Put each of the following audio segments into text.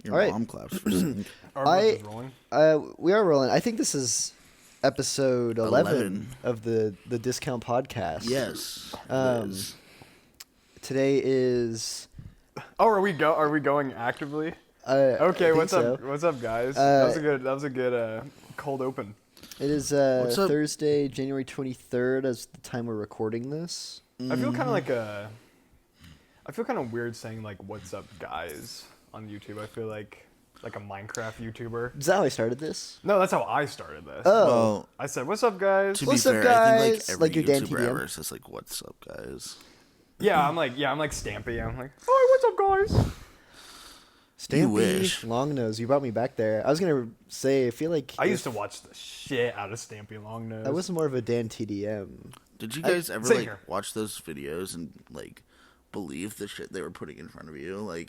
Your All right. mom claps for sync. Our book is rolling. We are rolling. I think this is episode 11, 11. of the Discount Podcast. Yes. Um, it is. Today is. Oh, are we going actively? Okay, What's up? What's up, guys? That was a good cold open. It is What's up? Thursday, January 23rd, as the time we're recording this. I feel kind of like I feel kind of weird saying like "What's up, guys" on YouTube. I feel like a Minecraft YouTuber. Is that how I started this? No, that's how I started this. Oh. Well, I said, "What's up, guys?" to What's be up, fair, I think guys? like every Like your Dan YouTuber TDM? ever says like, "What's up, guys?" I'm like Stampy. I'm like, "Oh, what's up, guys?" Stampy, wish. Long Nose. You brought me back there. I was gonna say, I feel like I used to watch the shit out of Stampy Longnose. I was more of a Dan TDM. Did you guys ever same like here. watch those videos and like believe the shit they were putting in front of you?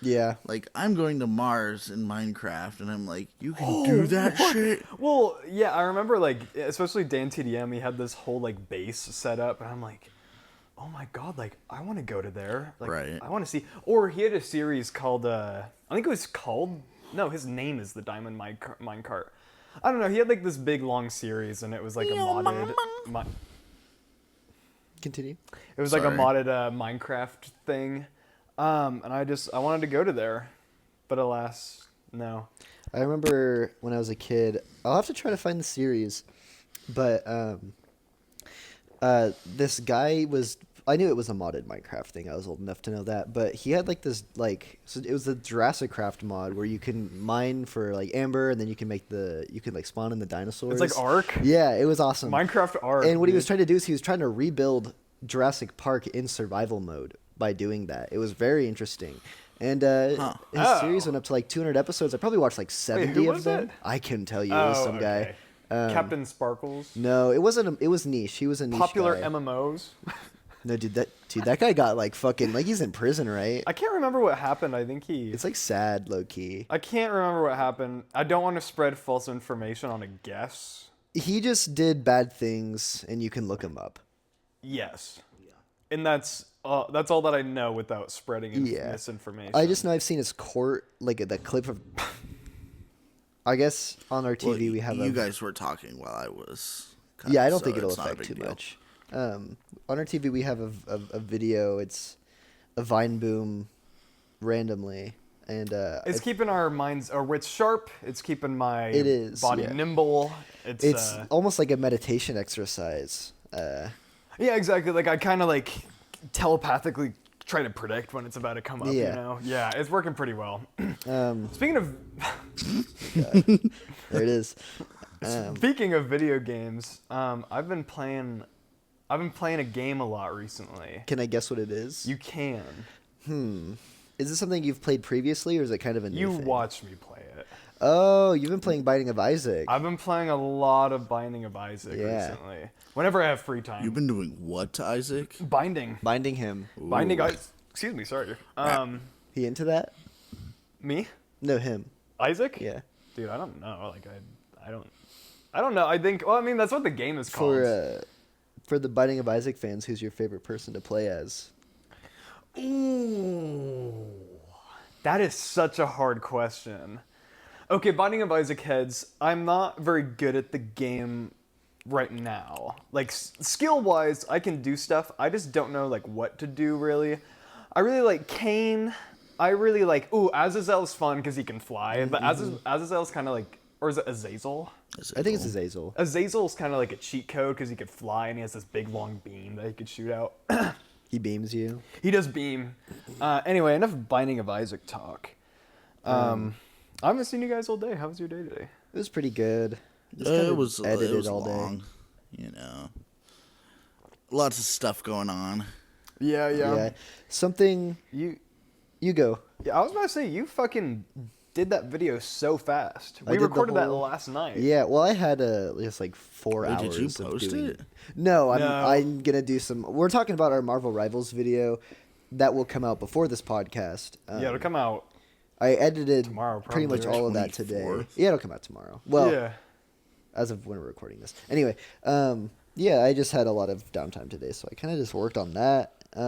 Yeah. Like I'm going to Mars in Minecraft, and I'm like, you can do that shit. Well, yeah, I remember like especially Dan TDM. He had this whole like base set up, and I'm like, oh my god, like I want to go to there. Like, Right. I want to see. Or he had a series called I think it was called. No, his name is the Diamond Minecart. I don't know. He had like this big long series, and it was like a modded. Continue. It was like a Sorry. modded Minecraft thing, and I wanted to go to there, but alas, no. I remember when I was a kid. I'll have to try to find the series, but this guy was. I knew it was a modded Minecraft thing. I was old enough to know that, but he had like this so it was the Jurassic Craft mod where you can mine for like amber, and then you can like spawn in the dinosaurs. It's like Ark. Yeah, it was awesome. Minecraft Ark. And what he was dude. trying to do is he was trying to rebuild Jurassic Park in survival mode by doing that. It was very interesting. And his series went up to like 200 episodes. I probably watched like 70 who of was them. it? I couldn't tell you. It was some okay. guy. Captain Sparkles. No, it wasn't. It was niche. He was a niche Popular guy. MMOs. No, dude, that guy got like fucking like he's in prison, right? I can't remember what happened. I think he. It's like sad, low key. I can't remember what happened. I don't want to spread false information on a guess. He just did bad things, and you can look him up. Yes. And that's all that I know without spreading Yeah. misinformation. I just know I've seen his court, like the clip of. I guess on our TV Well, we have you guys were talking while I was. Cut, Yeah, I don't so think it'll it's not a affect big too deal. much. On our TV, we have a video. It's a Vine boom randomly, and It's keeping our minds or wits sharp. It's keeping my It is, body yeah. nimble. it's almost like a meditation exercise. Yeah, exactly. Like I kind of like telepathically try to predict when it's about to come up. Yeah. You know? Yeah, it's working pretty well. Um, Speaking of there it is. speaking of video games, I've been playing a game a lot recently. Can I guess what it is? You can. Is this something you've played previously, or is it kind of a new You thing? watched me play it. Oh, you've been playing Binding of Isaac. I've been playing a lot of Binding of Isaac Yeah. recently. Whenever I have free time. You've been doing what to Isaac? Binding. Binding him. Binding Ooh. Isaac. Excuse me, sorry. He into that? Me? No, him. Isaac? Yeah. Dude, I don't know. Like I don't know. I think well, I mean that's what the game is called. For the Binding of Isaac fans, who's your favorite person to play as? Ooh. That is such a hard question. Okay, Binding of Isaac heads, I'm not very good at the game right now. Like skill-wise, I can do stuff. I just don't know like what to do really. I really like Cain. I really like Azazel's fun because he can fly, but Azazel's kind of like, or is it Azazel? I think it's Azazel. Azazel's kind of like a cheat code because he could fly and he has this big long beam that he could shoot out. He beams you. He does beam. Anyway, enough Binding of Isaac talk. I haven't seen you guys all day. How was your day today? It was pretty good. Just kinda It was edited all long. day. You know, lots of stuff going on. Yeah. Yeah. Something You, you go. yeah, I was about to say you fucking did that video so fast. I We did the recorded that whole- last night. Yeah, well, I had just like 4 Wait, hours. did you of post doing it? No, No. I'm gonna do some. We're talking about our Marvel Rivals video that will come out before this podcast. Yeah, it'll come out. I edited Tomorrow, pretty much probably. all of that today. 24th? Yeah, it'll come out tomorrow. Well, yeah. as of when we're recording this. Anyway, yeah, I just had a lot of downtime today, so I kind of just worked on that. I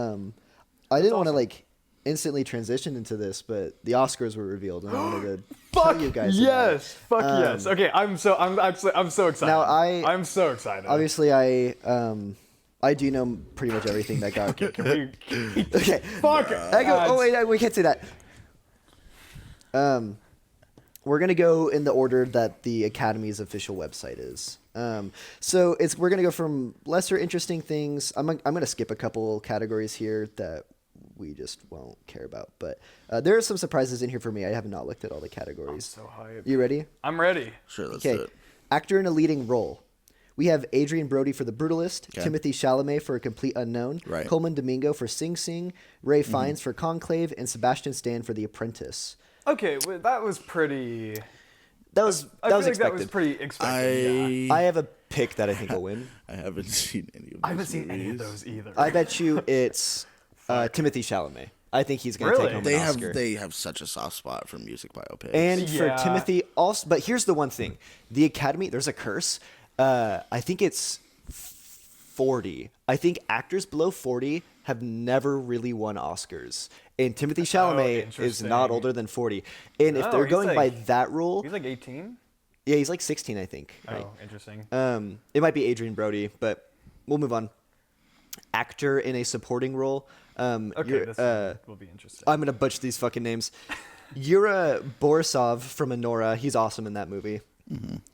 didn't want to awesome. like instantly transition into this, but the Oscars were revealed, and I wanted to Fuck tell you guys. about it. yes! Fuck yes! Okay, I'm so excited. Now, I'm so excited. Obviously, I do know pretty much everything that got. Can we, Okay. fuck. Oh wait, we can't say that. We're gonna go in the order that the Academy's official website is. So we're gonna go from lesser interesting things. I'm gonna skip a couple categories here that we just won't care about, but there are some surprises in here for me. I have not looked at all the categories. So hyped. You ready? I'm ready. Sure, let's do Okay. it. Actor in a leading role. We have Adrian Brody for The Brutalist, Okay. Timothy Chalamet for A Complete Unknown, Right. Coleman Domingo for Sing Sing, Ray Fiennes for Conclave, and Sebastian Stan for The Apprentice. Okay, well, that was pretty. That was I feel like expected. that was pretty expected. Yeah. I have a pick that I think will win. I haven't seen any of those I haven't seen any of movies. those either. I bet you it's Timothy Chalamet. I think he's going to Really? take home They an have Oscar. they have such a soft spot for music biopics. And for Yeah. Timothy also, but here's the one thing: the Academy. There's a curse. I think it's 40. I think actors below 40 have never really won Oscars, and Timothy Chalamet is not interesting. older than 40. And if No, they're he's going by like- that rule, He's like 18. yeah, he's like 16, I think. Oh, interesting. It might be Adrian Brody, but we'll move on. Actor in a supporting role. Okay, this will be interesting. I'm gonna butcher these fucking names. Yura Borisov from Anora. He's awesome in that movie.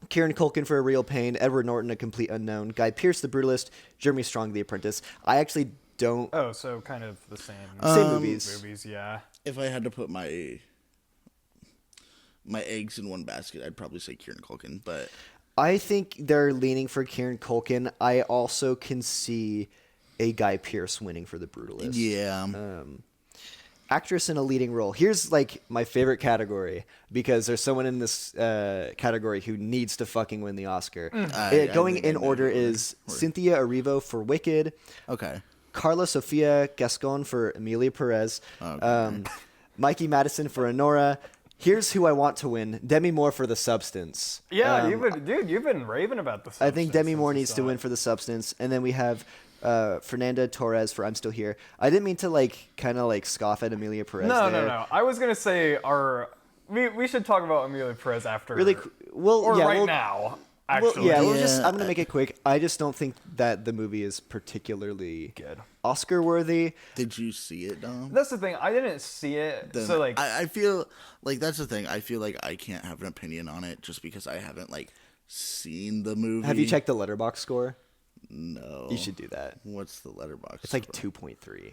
Kieran Culkin for A Real Pain. Edward Norton, A Complete Unknown. Guy Pearce, The Brutalist. Jeremy Strong, The Apprentice. I actually don't. Oh, so kind of the same. Same movies. Movies, yeah. If I had to put my eggs in one basket, I'd probably say Kieran Culkin. But I think they're leaning for Kieran Culkin. I also can see a Guy Pearce winning for The Brutalist. yeah, Actress in a leading role. Here's like my favorite category because there's someone in this category who needs to fucking win the Oscar. Going in order is Cynthia Erivo for Wicked, okay. Carla Sofia Gascon for Emilia Perez, Okay. Mikey Madison for Honora. Here's who I want to win: Demi Moore for The Substance. Yeah, you've been raving about this. I think Demi Moore needs to win for The Substance, and then we have Fernanda Torres for I'm Still Here. I didn't mean to kind of scoff at Emilia Perez. No. I was gonna say we should talk about Emilia Perez after. Really, well, yeah, right we'll, now. Well, Actually, yeah, Yeah. I'm gonna make it quick. I just don't think that the movie is particularly good. Oscar worthy. Did you see it, Dom? That's the thing. I didn't see it, Then so like I feel like that's the thing. I feel like I can't have an opinion on it just because I haven't seen the movie. Have you checked the Letterboxd score? No. You should do that. What's the letterbox? It's like 2.3.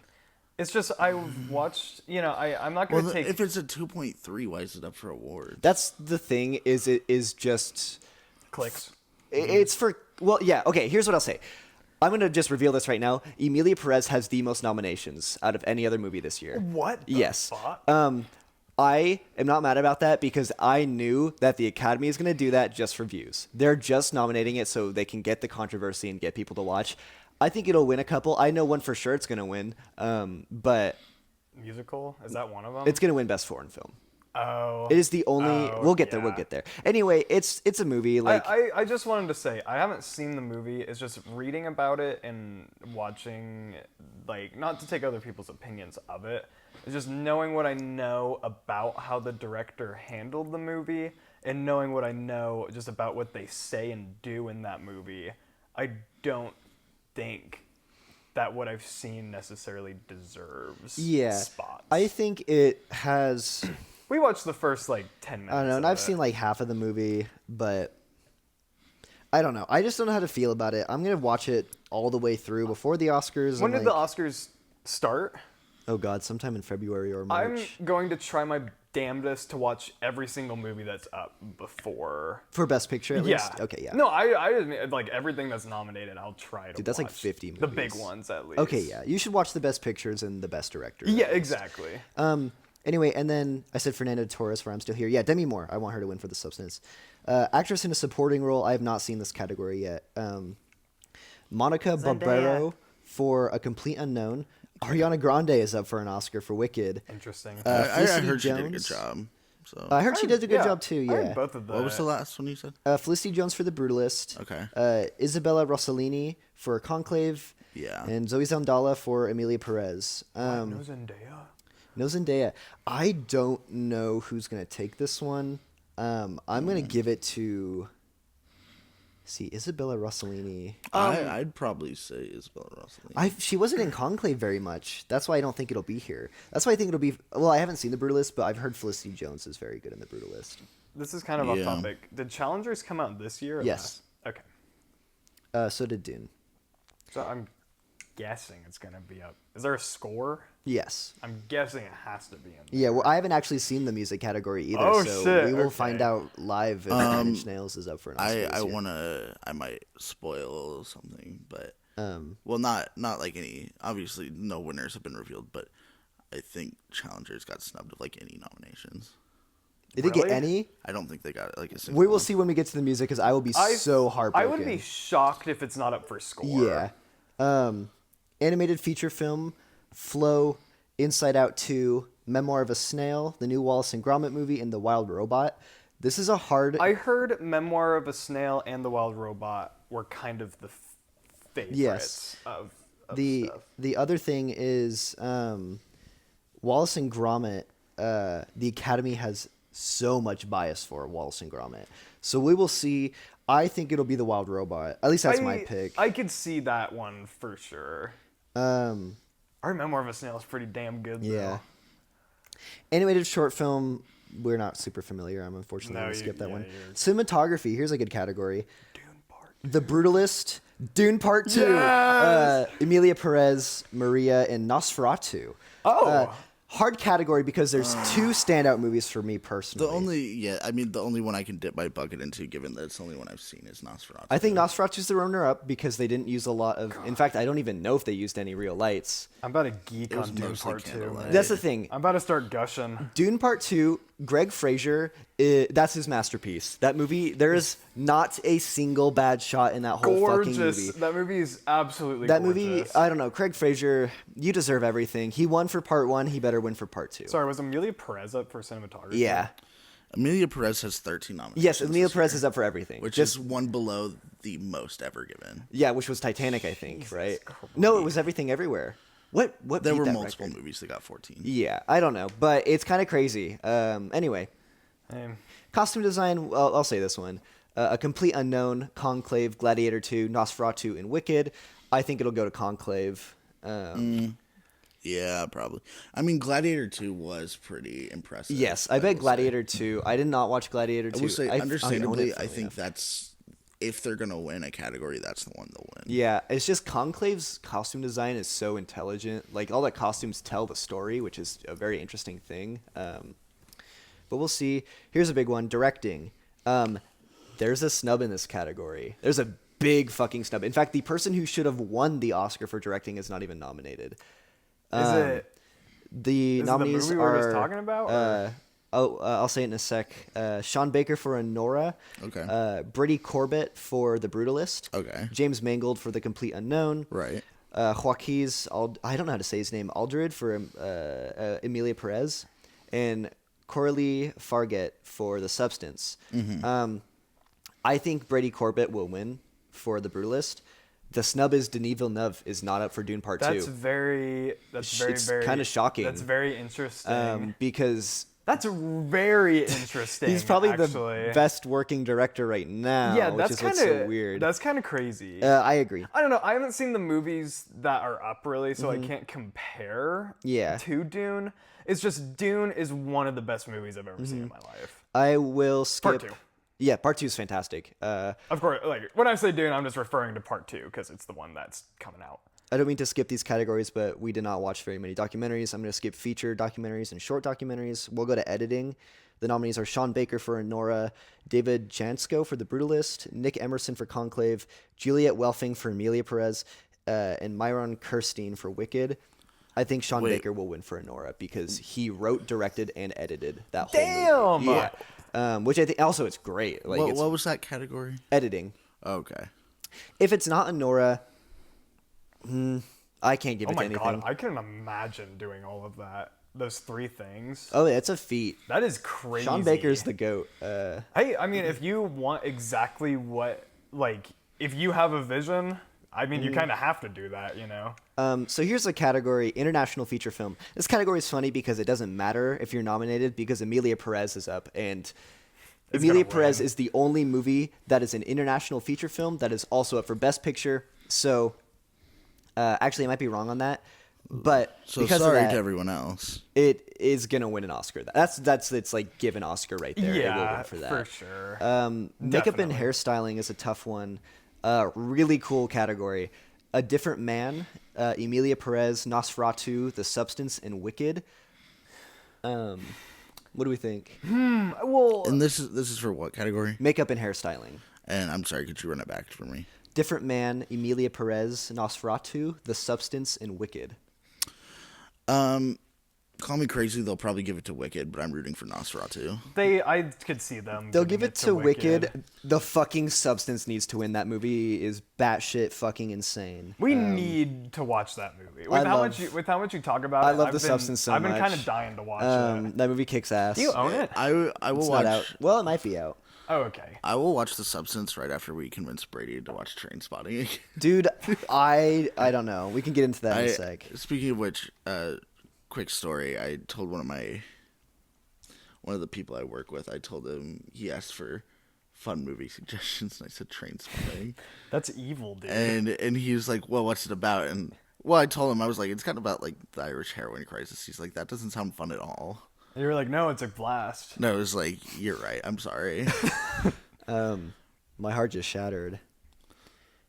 it's just I watched. I'm not gonna Well, take. if it's a 2.3, why is it up for awards? That's the thing. Is it is just clicks. it's for yeah. Okay, here's what I'll say. I'm gonna just reveal this right now. Emilia Perez has the most nominations out of any other movie this year. What? the Yes. fuck? I am not mad about that because I knew that the Academy is going to do that just for views. They're just nominating it so they can get the controversy and get people to watch. I think it'll win a couple. I know one for sure it's going to win, but Musical? Is that one of them? it's going to win Best Foreign Film. Oh. It is the only. Oh, we'll get there. yeah. We'll get there. Anyway, it's a movie. I just wanted to say I haven't seen the movie. It's just reading about it and watching, not to take other people's opinions of it. It's just knowing what I know about how the director handled the movie and knowing what I know just about what they say and do in that movie. I don't think that what I've seen necessarily deserves yeah, spots. I think it has. We watched the first 10 minutes. I don't know, and of I've it. seen half of the movie, but I don't know. I just don't know how to feel about it. I'm gonna watch it all the way through before the Oscars. When and, did the Oscars start? Oh God, sometime in February or I'm March. going to try my damnedest to watch every single movie that's up before. For Best Picture, at Yeah. least. Okay, yeah. No, I just mean, everything that's nominated. I'll try to. Dude, that's watch 50 The big movies. ones, at least. Okay, yeah. You should watch the Best Pictures and the Best Director. Yeah, at least. exactly. Anyway, and then I said Fernanda Torres for I'm Still Here. Yeah, Demi Moore. I want her to win for The Substance. Actress in a supporting role. I have not seen this category yet. Monica Barbero for A Complete Unknown. Ariana Grande is up for an Oscar for Wicked. Interesting. I Felicity heard she did a good Jones? job. So I heard she did a good job too. I heard Yeah. both of the. what was the last one you said? Felicity Jones for The Brutalist. Okay. Isabella Rossellini for Conclave. Yeah. And Zoe Zandala for Emilia Perez. No Zendaya. No Zendaya. I don't know who's gonna take this one. I'm gonna give it to. See, Isabella Rossellini. I'd probably say Isabella Rossellini. She wasn't in Conclave very much. That's why I don't think it'll be here. That's why I think it'll be. Well, I haven't seen The Brutalist, but I've heard Felicity Jones is very good in The Brutalist. This is kind of off Yeah. topic. Did Challengers come out this year? Or Yes. last? Okay. So did Dune. So I'm guessing it's gonna be up. Is there a score? Yes. I'm guessing it has to be in there. Yeah, well, I haven't actually seen the music category either, Oh, so shit, we will okay. find out live if Nine Inch Nails is up for an Oscar this I year. I might spoil something, but Um, well, not like any. Obviously, no winners have been revealed, but I think Challengers got snubbed of like any nominations. Did they get Really? any? I don't think they got like a single. We will one. see when we get to the music, because I will be so I heartbroken. would be shocked if it's not up for score. Yeah. Animated feature film, Flow, Inside Out 2, Memoir of a Snail, the new Wallace and Gromit movie, and The Wild Robot. This is a hard. I heard Memoir of a Snail and The Wild Robot were kind of the favorites Yes. of the stuff. the other thing is Wallace and Gromit. The Academy has so much bias for Wallace and Gromit, so we will see. I think it'll be The Wild Robot. At least that's my pick. I could see that one for sure. Our Memoir of a Snail is pretty damn good, though. Yeah. Animated short film. We're not super familiar. I'm unfortunately No, going to skip that yeah, one. you're- Cinematography. Here's a good category. Dune Part. The Brutalist, Dune Part 2, Yes! Emilia Perez, Maria, and Nosferatu. Oh. Hard category because there's two standout movies for me personally. The only one I can dip my bucket into, given that it's the only one I've seen, is Nosferatu. I think Nosferatu's the runner-up because they didn't use a lot of... In fact, I don't even know if they used any real lights. I'm about to geek was on Dune mostly Part 2. candlelight. Man. That's the thing. I'm about to start gushing. Dune Part 2, Greg Fraser, that's his masterpiece. That movie, there is not a single bad shot in that whole fucking Gorgeous. movie. That movie is absolutely That gorgeous. movie, I don't know. Craig Fraser, you deserve everything. He won for Part 1. He better win for Part 2. Sorry, was Emilia Perez up for cinematography? Yeah. Emilia Perez has 13 nominations. Yes, Emilia this Perez year, is up for everything. which Just is one below the most ever given. yeah, which was Titanic, I think, right? No, it was Everything Everywhere. What There beat were that multiple record? movies that got 14. Yeah, I don't know, but it's kind of crazy. Anyway, costume design. I'll say this one: A Complete Unknown, Conclave, Gladiator 2, Nosferatu, and Wicked. I think it'll go to Conclave. Yeah, probably. I mean, Gladiator 2 was pretty impressive. Yes, I bet will say. Gladiator 2. I did not watch Gladiator 2. I will say, I own understandably, it, I funnily think enough. that's if they're gonna win a category, that's the one they'll win. Yeah, it's just Conclave's costume design is so intelligent. Like all the costumes tell the story, which is a very interesting thing. But we'll see. Here's a big one: directing. There's a snub in this category. There's a big fucking snub. In fact, the person who should have won the Oscar for directing is not even nominated. Is it? The Is it the nominees movie we were are. just talking about, or- I'll say it in a sec. Sean Baker for Anora. Okay. Brady Corbett for The Brutalist. Okay. James Mangold for The Complete Unknown. Right. Joaquez, I don't know how to say his name, Aldred for Emilia Perez, and Coralie Farget for The Substance. I think Brady Corbett will win for The Brutalist. The snub is Denis Villeneuve is not up for Dune Part 2. That's very It's very kinda shocking. That's very interesting. Because That's very interesting. he's probably actually. the best working director right now, Yeah, which that's is kind what's so weird. That's kind of crazy. I agree. I don't know. I haven't seen the movies that are up really, so I can't compare. Mm-hmm. Yeah. To Dune. It's just Dune is one of the best movies I've ever seen in my life. I will skip. Part 2. Yeah, Part 2 is fantastic. Of course, like when I say Dune, I'm just referring to Part 2 because it's the one that's coming out. I don't mean to skip these categories, but we did not watch very many documentaries. I'm going to skip feature documentaries and short documentaries. We'll go to editing. The nominees are Sean Baker for Anora, David Jansko for The Brutalist, Nick Emerson for Conclave, Juliette Welfing for Emilia Perez, and Myron Kirstein for Wicked. I think Sean Wait. Baker will win for Anora because he wrote, directed, and edited that whole movie. Damn! Yeah. Which I think also it's great. Like What, it's what was that category? editing. Okay. If it's not Anora, I can't give Oh it to my anything. god, I can imagine doing all of that. Those 3 things. Oh, yeah, it's a feat. That is crazy. Sean Baker's the GOAT. Hey, I mean, if you want exactly what, like, if you have a vision, I mean, you kind of have to do that, you know? So here's a category: international feature film. This category is funny because it doesn't matter if you're nominated because Emilia Perez is up, and It's Emilia gonna Perez win. is the only movie that is an international feature film that is also up for Best Picture. So, actually, I might be wrong on that, but So because sorry of that, to everyone else. it is gonna win an Oscar. That's it's like given Oscar right there. It will Yeah, win for that. for sure. Makeup and Definitely. hairstyling is a tough one. Really cool category. A Different Man, Emilia Perez, Nosferatu, The Substance, and Wicked. What do we think? Well, And this is for what category? Makeup and hairstyling. And I'm sorry, could you run it back for me? Different Man, Emilia Perez, Nosferatu, The Substance, and Wicked. Call me crazy, they'll probably give it to Wicked, but I'm rooting for Nosferatu. I could see them. They'll giving give it to Wicked. The fucking Substance needs to win. That movie is batshit fucking insane. We need to watch that movie. I With how love- much you talk about it, I love I've The been, Substance so I've been much. kind of dying to watch it. That movie kicks ass. Do you own it? I will It's watch. not out. Well, it might be out. Oh, okay. I will watch The Substance right after we convince Brady to watch Train Spotting. Dude, I don't know. We can get into that in a sec. Speaking of which, quick story. I told one of the people I work with. I told him he asked for fun movie suggestions, and I said Train Spotting, That's evil, dude. and he was like, "Well, what's it about?" And well, I told him I was like, "It's kind of about like the Irish heroin crisis." He's like, "That doesn't sound fun at all." And you were like, no, it's a blast. No, it was like, "You're right. I'm sorry." My heart just shattered.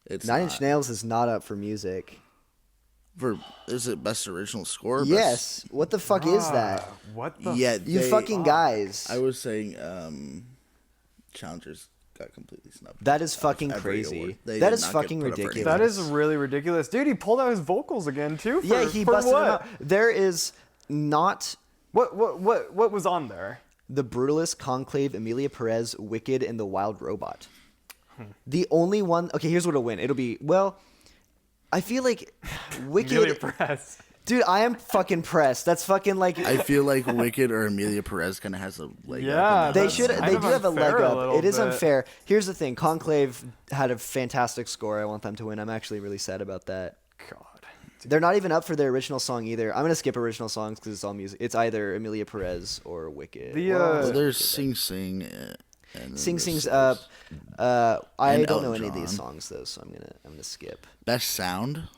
It's Nine not. Inch Nails is not up for music. Is it best original score? Or Yes. What the fuck is that? What the? Yeah, You fucking guys. I was saying, Challengers got completely snubbed. That is fucking Every crazy. award. They That did is not get fucking put up for ridiculous. That is really ridiculous, dude. He pulled out his vocals again too. Yeah, he for busted what? them out. There is not What was on there? The Brutalist, Conclave, Emilia Perez, Wicked, and The Wild Robot. The only one. Okay, here's what'll win. It'll be, well, I feel like Emilia Wicked. Perez. Dude, I am fucking pressed. That's fucking like. I feel like Wicked or Emilia Perez kind of has a leg Yeah, up. on They that. that's should. kind They of do have a leg unfair a up. little It is bit. unfair. Here's the thing. Conclave had a fantastic score. I want them to win. I'm actually really sad about that. God. They're not even up for their original song either. I'm gonna skip original songs because it's all music. It's either Emilia Perez or Wicked. The, Well, uh, Well, there's Sing Sing. And then Sing there's Sing's those. up. I And don't know Elton any of these John. songs though, so I'm gonna skip. Best sound.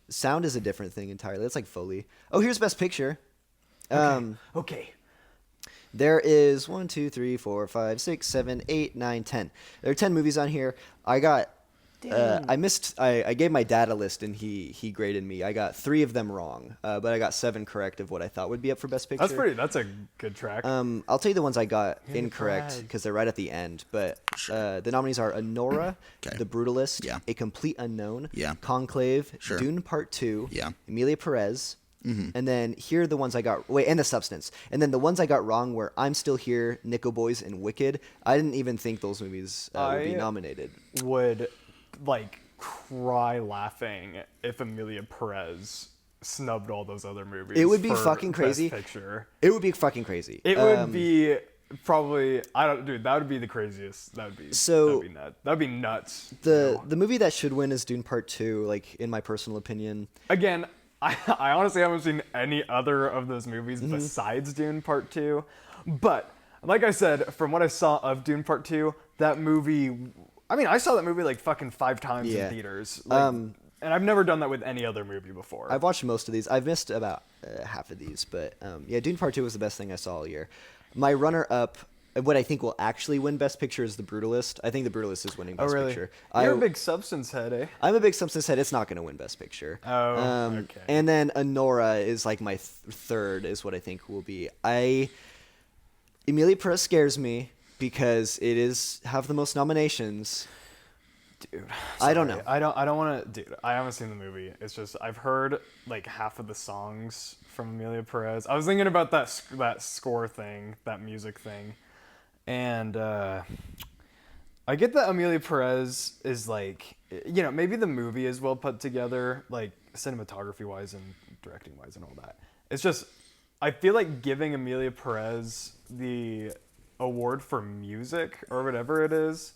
Sound is a different thing entirely. That's like Foley. Oh, here's Best Picture. Okay. There is 1, 2, 3, 4, 5, 6, 7, 8, 9, 10. There are 10 movies on here. I got. I gave my dad a list and he graded me. I got 3 of them wrong, but I got 7 correct of what I thought would be up for Best Picture. That's a good track. I'll tell you the ones I got You're incorrect right. because they're right at the end. But the nominees are Anora, Okay. The Brutalist, Yeah. A Complete Unknown, Yeah. Conclave, Sure. Dune Part 2, Yeah. Emilia Perez, and then here are the ones I got. Wait, and The Substance. And then the ones I got wrong were I'm Still Here, Nickel Boys, and Wicked. I didn't even think those movies would be I- nominated. Would like cry laughing if Emilia Perez snubbed all those other movies. It would be for fucking Best crazy. Picture. It would be fucking crazy. It would be probably dude, that would be the craziest. That would be So- that'd be nuts. The movie that should win is Dune Part 2, like in my personal opinion. Again, I honestly haven't seen any other of those movies Mm-hmm. besides Dune Part 2. But, like I said, from what I saw of Dune Part 2, that movie... I mean, I saw that movie like fucking 5 times Yeah. in theaters. Like, and I've never done that with any other movie before. I've watched most of these. I've missed about half of these, but yeah, Dune Part 2 was the best thing I saw all year. My runner-up, what I think will actually win Best Picture is The Brutalist. I think The Brutalist is winning oh, Best really? Picture. You're a big Substance head, eh? I'm a big Substance head. It's not going to win Best Picture. Oh, okay. And then Anora is like my third, is what I think will be. Emilia Perez scares me because it is have the most nominations. Dude, I don't know. I don't want to. Dude, I haven't seen the movie. It's just I've heard like half of the songs from Emilia Perez. I was thinking about that score thing, that music thing, and I get that Emilia Perez is like, maybe the movie is well put together, like cinematography wise and directing wise and all that. It's just I feel like giving Emilia Perez the award for music or whatever it is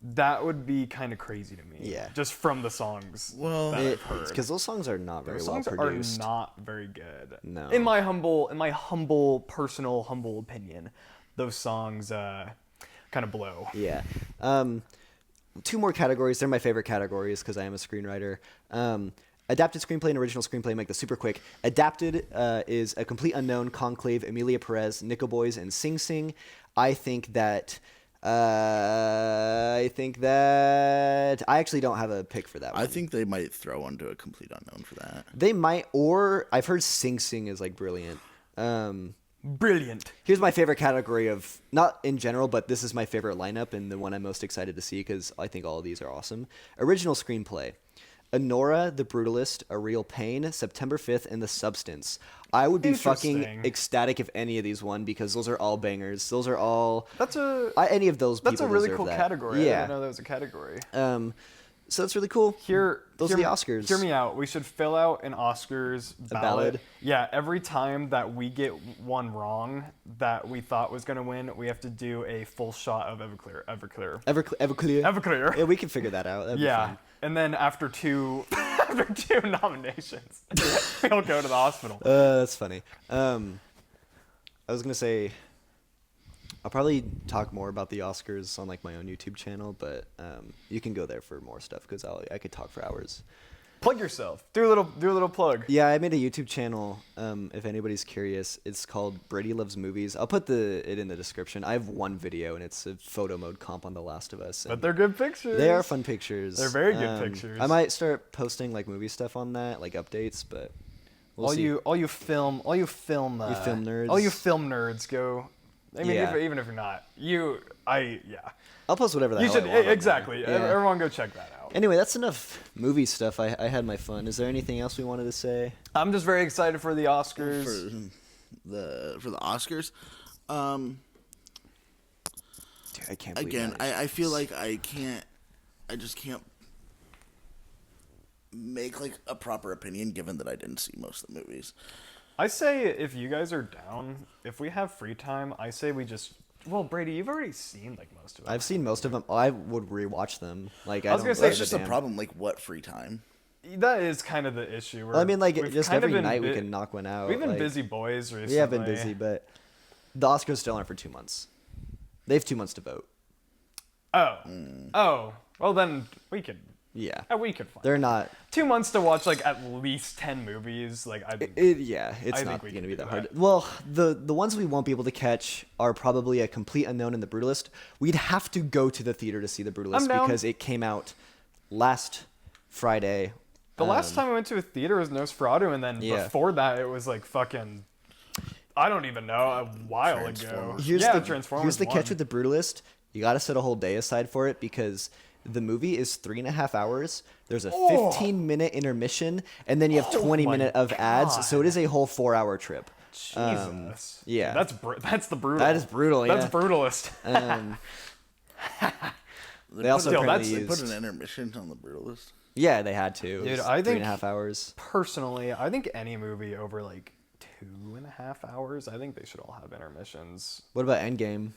That would be kind of crazy to me. Yeah. Just from the songs Well, that I've heard. Because those songs are not very Those well songs produced. are not very good. No. In my humble, personal, humble opinion, those songs kind of blow. Yeah. Two more categories. They're my favorite categories because I am a screenwriter. Adapted screenplay and original screenplay. Make this super quick. Adapted is A Complete Unknown, Conclave, Emilia Perez, Nickel Boys, and Sing Sing. I think that I actually don't have a pick for that one. I think they might throw onto A Complete Unknown for that. They might, or I've heard Sing Sing is like brilliant. Brilliant. Here's my favorite category of, not in general, but this is my favorite lineup and the one I'm most excited to see because I think all of these are awesome. Original screenplay. Anora, The Brutalist, A Real Pain, September 5th, and The Substance. I would be fucking Interesting. ecstatic if any of these won because those are all bangers. Those are all... any of those people That's a really deserve cool that. category. I Yeah. didn't know that was a category. So it's really cool. Those are the Oscars. Hear me out. We should fill out an Oscars ballot. ballad? Yeah, every time that we get one wrong that we thought was going to win, we have to do a full shot of Everclear. Everclear. Yeah, we can figure that out. That'd be Yeah. fun. And then after two nominations, we'll go to the hospital. That's funny. I was gonna say, I'll probably talk more about the Oscars on like my own YouTube channel, but you can go there for more stuff because I could talk for hours. Plug yourself. Do a little plug. Yeah, I made a YouTube channel. If anybody's curious, it's called Brady Loves Movies. I'll put it in the description. I have one video, and it's a photo mode comp on The Last of Us. But and they're good pictures. they are fun pictures. They're very good pictures. I might start posting like movie stuff on that, like updates, but we'll see. all you film film nerds. all you film nerds go. I mean, Yeah. even if you're not, yeah. I'll post whatever the You hell should I want on there. exactly. Yeah. Everyone go check that out. Anyway, that's enough movie stuff. I had my fun. Is there anything else we wanted to say? I'm just very excited for the Oscars. For the Oscars. Dude, I can't believe Again, that. I feel like I just can't make like a proper opinion given that I didn't see most of the movies. I say if you guys are down, if we have free time, I say we just. Well, Brady, you've already seen like most of it. I've seen most of them. I would rewatch them. Like I was don't gonna say, give That's a just the damn. problem. Like, what free time? That is kind of the issue. Well, I mean, like we've just kind of every been night we bi- can knock one out. We've been like, busy boys recently. We have been busy, but the Oscars still aren't for 2 months. They have 2 months to vote. Oh. Well, then we could. Yeah, We could find. they're not. 2 months to watch like at least 10 movies. Like I think. It's I not think we going to can be do that hard. that. Well, the ones we won't be able to catch are probably A Complete Unknown and The Brutalist. We'd have to go to the theater to see The Brutalist I'm down. because it came out last Friday. The last time I went to a theater was Nosferatu, and then Yeah. before that it was like fucking. I don't even know, a while ago. Transformers. Here's Transformers. the catch 1. with The Brutalist. You got to set a whole day aside for it because the movie is 3.5 hours. There's a 15-minute intermission, and then you have 20 my minute of ads. So it is a whole 4-hour trip. Jesus. yeah. That's the brutal. That is brutal, That's yeah. brutalist. They also Still, apparently They put used. an intermission on the Brutalist. Yeah, they had to. It Dude, was I think- 3.5 hours. Personally, I think any movie over like 2.5 hours, I think they should all have intermissions. What about Endgame?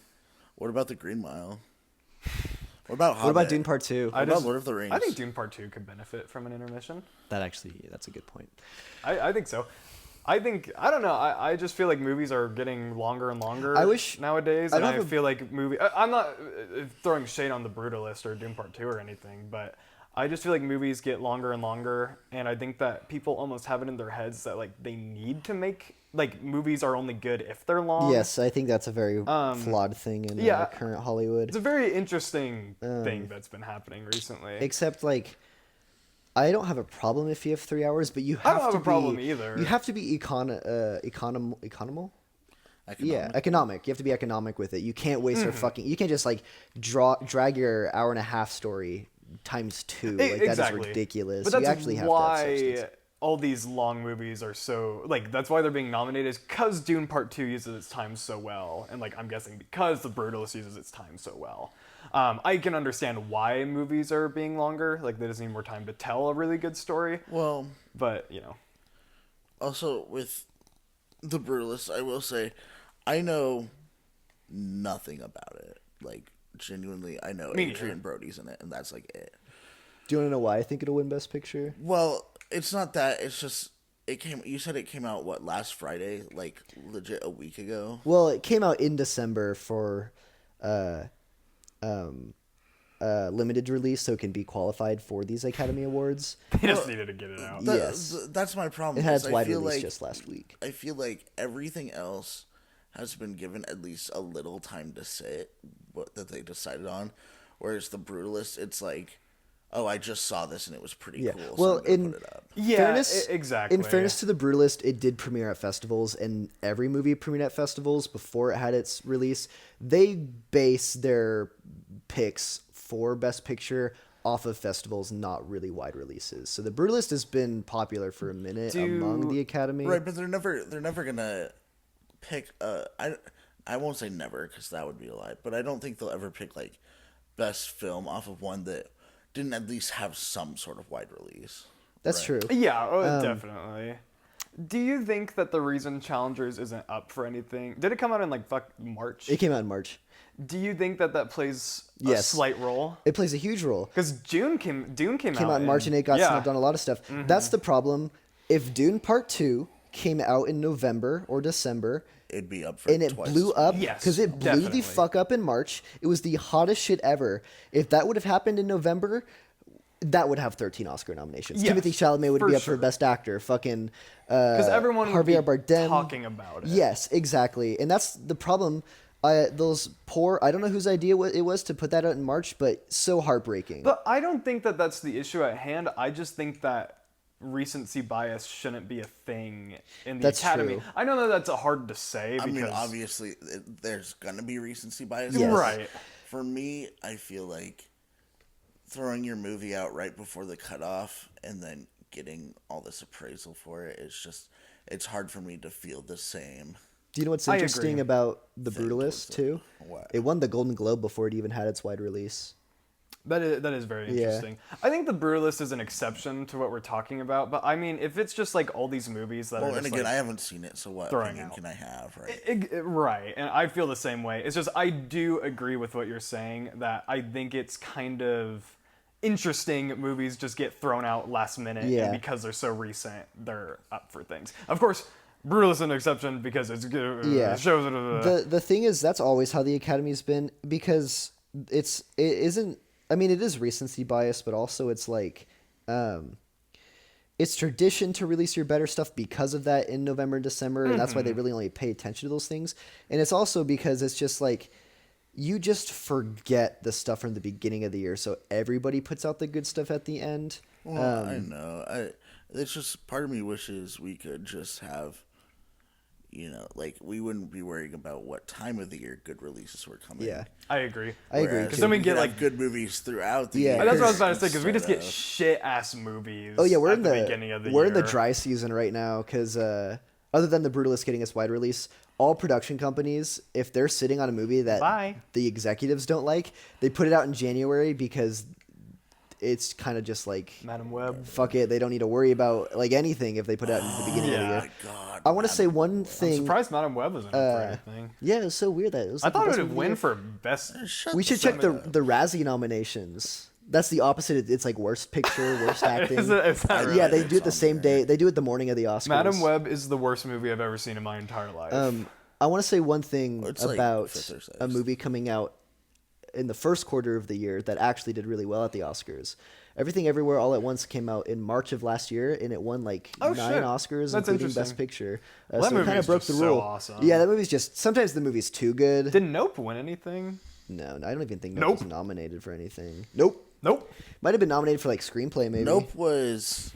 What about the Green Mile? What about Hobbit? What about Dune Part 2? What about Lord of the Rings? I think Dune Part 2 could benefit from an intermission. That's a good point. I think so. I don't know. I just feel like movies are getting longer and longer. I wish- nowadays, I and don't I have a- feel like I'm not throwing shade on The Brutalist or Doom Part 2 or anything, but I just feel like movies get longer and longer, and I think that people almost have it in their heads that like they need to make like movies are only good if they're long. Yes, I think that's a very flawed thing in yeah. current Hollywood. It's a very interesting thing that's been happening recently. Except like, I don't have a problem if you have 3 hours, but you have I don't have to a problem be, either. You have to be economical. Yeah, Economic. economic. You have to be economic with it. You can't waste your fucking. You can't just like drag your hour and a half story times 2. Like that is ridiculous. But that's you actually have why to have substance. all these long movies are so like. That's why they're being nominated, is because Dune Part 2 uses its time so well, and like I'm guessing because The Brutalist uses its time so well. I can understand why movies are being longer. Like they just need more time to tell a really good story. Well, But you know, also with the Brutalist, I will say, I know nothing about it. Like genuinely, I know Me Adrian neither. Brody's in it, and that's like it. Do you want to know why I think it'll win Best Picture? Well, it's not that. It's just it came. You said it came out what, last Friday? Like legit a week ago. Well, it came out in December for limited release, so it can be qualified for these Academy Awards. They just needed to get it out. Yes. That's my problem. It had is its I wide feel release like, just last week. I feel like everything else has been given at least a little time to sit what that they decided on, whereas the Brutalist, it's like, oh, I just saw this and it was pretty Yeah. cool. Well, so I'm gonna in put it up. Yeah, fairness, exactly. In fairness to The Brutalist, it did premiere at festivals, and every movie premiered at festivals before it had its release. They base their picks for Best Picture off of festivals, not really wide releases. So The Brutalist has been popular for a minute among the Academy. Right, but they're never gonna pick. I won't say never because that would be a lie. But I don't think they'll ever pick like best film off of one that didn't at least have some sort of wide release. That's Right. true. Yeah, definitely. Do you think that the reason Challengers isn't up for anything? Did it come out in like March? It came out in March. Do you think that plays a Yes. slight role? It plays a huge role. Because Dune came Out in March and it got yeah. snubbed on a lot of stuff. That's the problem. If Dune Part 2 came out in November or December It'd be up for and it twice blew as up Yes, because it blew definitely. the fuck up in March, it was the hottest shit ever. If that would have happened in November, that would have 13 Oscar nominations. Yes, Timothy Chalamet would for be up sure. for Best Actor. Fucking Because everyone would Javier be Bardem talking about it. Yes, exactly, and that's the problem. Those poor, I don't know whose idea it was to put that out in March, but so heartbreaking. But I don't think that that's the issue at hand. I just think that recency bias shouldn't be a thing in the That's Academy. true. I know that that's hard to say I because mean, obviously, there's gonna be recency bias. Yes. right. For me, I feel like throwing your movie out right before the cutoff and then getting all this appraisal for it, it's hard for me to feel the same. Do you know what's I interesting agree. about The Thing Brutalist towards it. too? What? It won the Golden Globe before it even had its wide release. That is very Yeah. interesting. I think The Brutalist is an exception to what we're talking about, but I mean, if it's just like all these movies that Well, are and just again, like, I haven't seen it, so what throwing opinion out. can I have, right? Right, and I feel the same way. It's just I do agree with what you're saying that I think it's kind of interesting movies just get thrown out last minute, Yeah. and because they're so recent, they're up for things. Of course, Brutalist is an exception because it's Yeah. shows The thing is, that's always how the Academy's been, because it isn't. I mean, it is recency bias, but also it's like, it's tradition to release your better stuff because of that in November and December, and that's why they really only pay attention to those things. And it's also because it's just like, you just forget the stuff from the beginning of the year, so everybody puts out the good stuff at the end. Well, I know. It's just part of me wishes we could just have, like we wouldn't be worrying about what time of the year good releases were coming. Yeah, I agree. I agree. Whereas Because then we could get, have like- good movies throughout the Yeah. year. And that's what I was about to say because we just instead get of- shit ass movies. Oh yeah, we're at in the the beginning of the we're year. in the dry season right now because other than the Brutalist getting its wide release, all production companies, if they're sitting on a movie that Bye. the executives don't like, they put it out in January because it's kind of just like, Madam Web. fuck it, they don't need to worry about like anything if they put it out in the beginning of the Yeah. year. My God, I want to Madam say one I'm thing. surprised Madam Web wasn't up for anything. Yeah, it was so weird that it was. I like, the thought it best would movie win of- for best. Shut We should the check the fuck up. the Razzie nominations. That's the opposite. It's like worst picture, worst acting. Is that really? Yeah, they do it the It's same on there. day. They do it the morning of the Oscars. Madam Web is the worst movie I've ever seen in my entire life. I want to say one thing It's like about fifth or sixth. a movie coming out in the first quarter of the year that actually did really well at the Oscars. Everything Everywhere All at Once came out in March of last year, and it won like Oh, 9 shit. Oscars, That's including Best interesting. Picture. Well, that so it movie kind of is broke just the so rule. awesome. Yeah, that movie's just sometimes the movie's too good. Did Nope win anything? No, I don't even think Nope Nope. was nominated for anything. Nope. Nope. Might have been nominated for like screenplay, maybe. Nope was.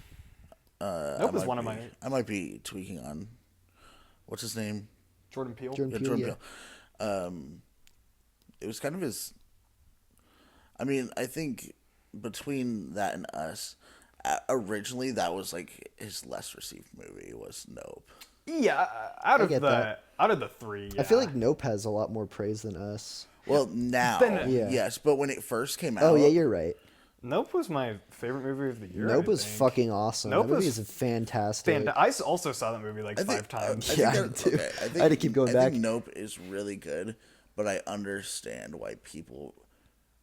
Nope was one of my. I might be tweaking on. What's his name? Jordan Peele. Jordan Yeah, Peele, Jordan yeah. Peele. It was kind of his. I mean, I think between that and Us, originally that was like his less received movie was Nope. Yeah, out of get that. the three. I feel yeah. like Nope has a lot more praise than Us. Well, now, Yeah. yes, but when it first came out, Oh yeah, you're right. Nope was my favorite movie of the year. Nope I was think. fucking awesome. Nope that movie was is fantastic. I also saw that movie like I think, 5 times. I Yeah, think I that- did too. I had to keep going I back. think Nope is really good, but I understand why people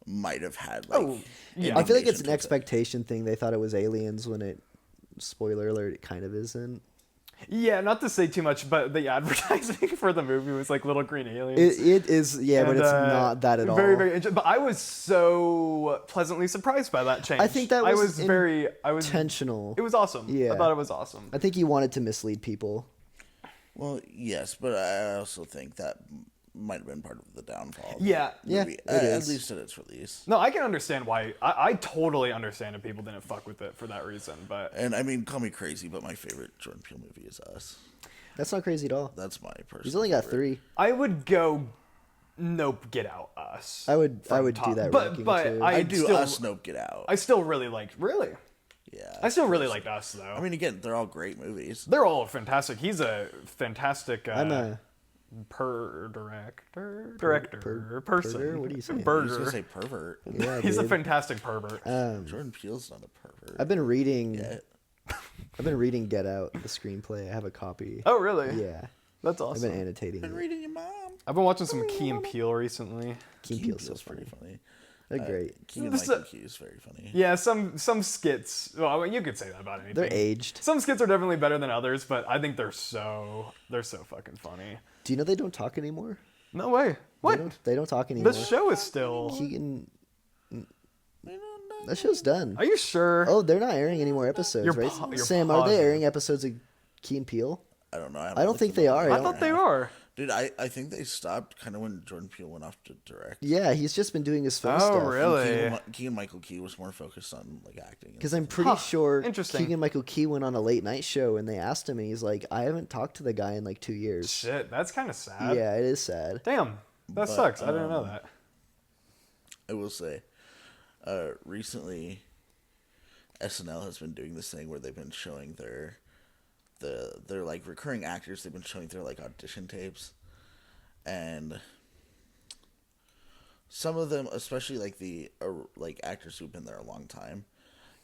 might have had like. Oh, yeah. I feel like it's indications an of it. expectation thing. They thought it was aliens when it, spoiler alert, it kind of isn't. Yeah, not to say too much, but the advertising for the movie was like little green aliens. It is, yeah, but And, it's not that at all. Very, very interesting. But I was so pleasantly surprised by that change. I think that I was very, intentional. It was awesome. Yeah. I thought it was awesome. I think he wanted to mislead people. Well, yes, but I also think that might have been part of the downfall. Of the Yeah. Yeah, movie, it at is. least at its release. No, I can understand why. I totally understand if people didn't fuck with it for that reason. But And I mean, call me crazy, but my favorite Jordan Peele movie is Us. That's not crazy at all. That's my personal. He's only got favorite. 3. I would go, Nope, Get Out, Us. I would from do top. that But ranking, but too. I I do still, Us, Nope, Get Out. I still really liked. Really, Yeah. I still really liked Us though. I mean, again, they're all great movies. they're all fantastic. He's a fantastic. I'm a director, Perger? person. What do you say? I was Burger. gonna say pervert. Yeah, He's a dude. fantastic pervert. Jordan Peele's not a pervert. I've been reading. Yeah. I've been reading Get Out, the screenplay. I have a copy. Oh, really? Yeah, That's I've awesome. been annotating Been it. reading your mom. I've been watching some Key and Peele recently. Keen Key Peele's so Peele's funny. pretty funny. They're great. Keegan This is Michael a- Key is very funny. Yeah, some skits. Well, I mean, you could say that about anything. They're aged. Some skits are definitely better than others, but I think they're so fucking funny. Do you know they don't talk anymore? No way. What? They don't talk anymore. The show is still. Keegan. That show's done. Are you sure? Oh, they're not airing any more episodes, You're right? po- you're Sam, are they positive. airing episodes of Key and Peele? I don't know. I don't think they are. I thought they are. Dude, I think they stopped kind of when Jordan Peele went off to direct. Yeah, he's just been doing his film Oh, stuff. really? Keegan Michael Key was more focused on like acting. and Because I'm stuff. pretty Huh, sure interesting. Keegan Michael Key went on a late night show and they asked him, and he's like, "I haven't talked to the guy in like 2 years." Shit, that's kind of sad. Yeah, it is sad. Damn, that sucks. I didn't know that. I will say, recently, SNL has been doing this thing where they've been showing their like recurring actors. They've been showing their like audition tapes, and some of them, especially like the like actors who've been there a long time,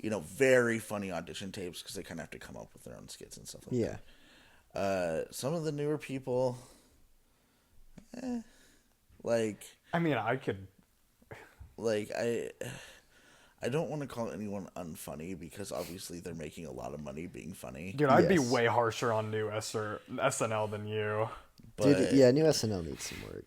you know, very funny audition tapes because they kind of have to come up with their own skits and stuff like Yeah. that. Some of the newer people, like. I mean, I could. Like I don't want to call anyone unfunny because obviously they're making a lot of money being funny. Dude, I'd be Yes. way harsher on new SNL than you. But Dude, yeah, new SNL needs some work.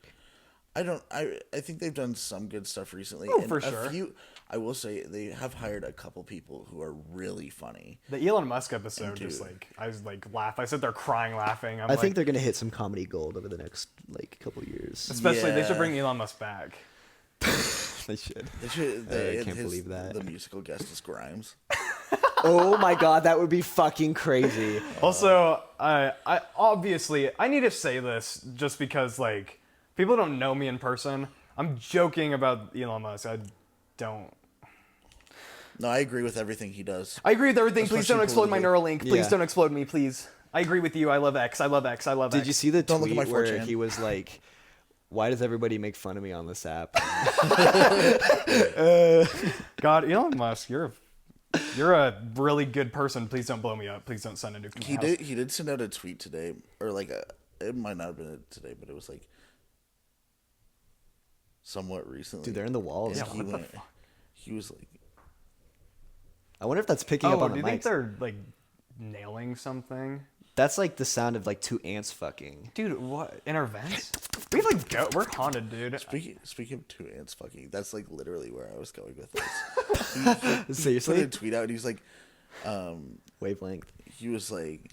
I think they've done some good stuff recently. Oh, and for a sure. few, I will say they have hired a couple people who are really funny. The Elon Musk episode, Dude. just like I was like laugh. I sit there crying, laughing. I'm I like, think they're gonna hit some comedy gold over the next like couple years. especially they Yeah. should bring Elon Musk back. They should. They should. I can't believe that. The musical guest is Grimes. Oh my god, that would be fucking crazy. Also, I obviously I need to say this just because like people don't know me in person. I'm joking about Elon Musk. I don't. No, I agree with everything he does. I agree with everything. Please Especially don't explode my politically. Neuralink. Please Yeah. don't explode me, please. I agree with you. I love X. I love X. I love X. Did you see the Don't look at tweet my where 4chan. he was like, "Why does everybody make fun of me on this app?" God, Elon Musk, you're a really good person. Please don't blow me up. Please don't send a nuke to my house. He did send out a tweet today, or like it might not have been today, but it was like somewhat recently. Dude, they're in the walls. And Yeah, he what the went. He was like, I wonder if that's picking up Oh, on do the you think mics. they're like nailing something? That's like the sound of like 2 ants fucking. Dude, what? In our vents? We have like we're haunted, dude. speaking of 2 ants fucking, that's like literally where I was going with this. He put a Seriously? tweet out and he's like, Wavelength. he was like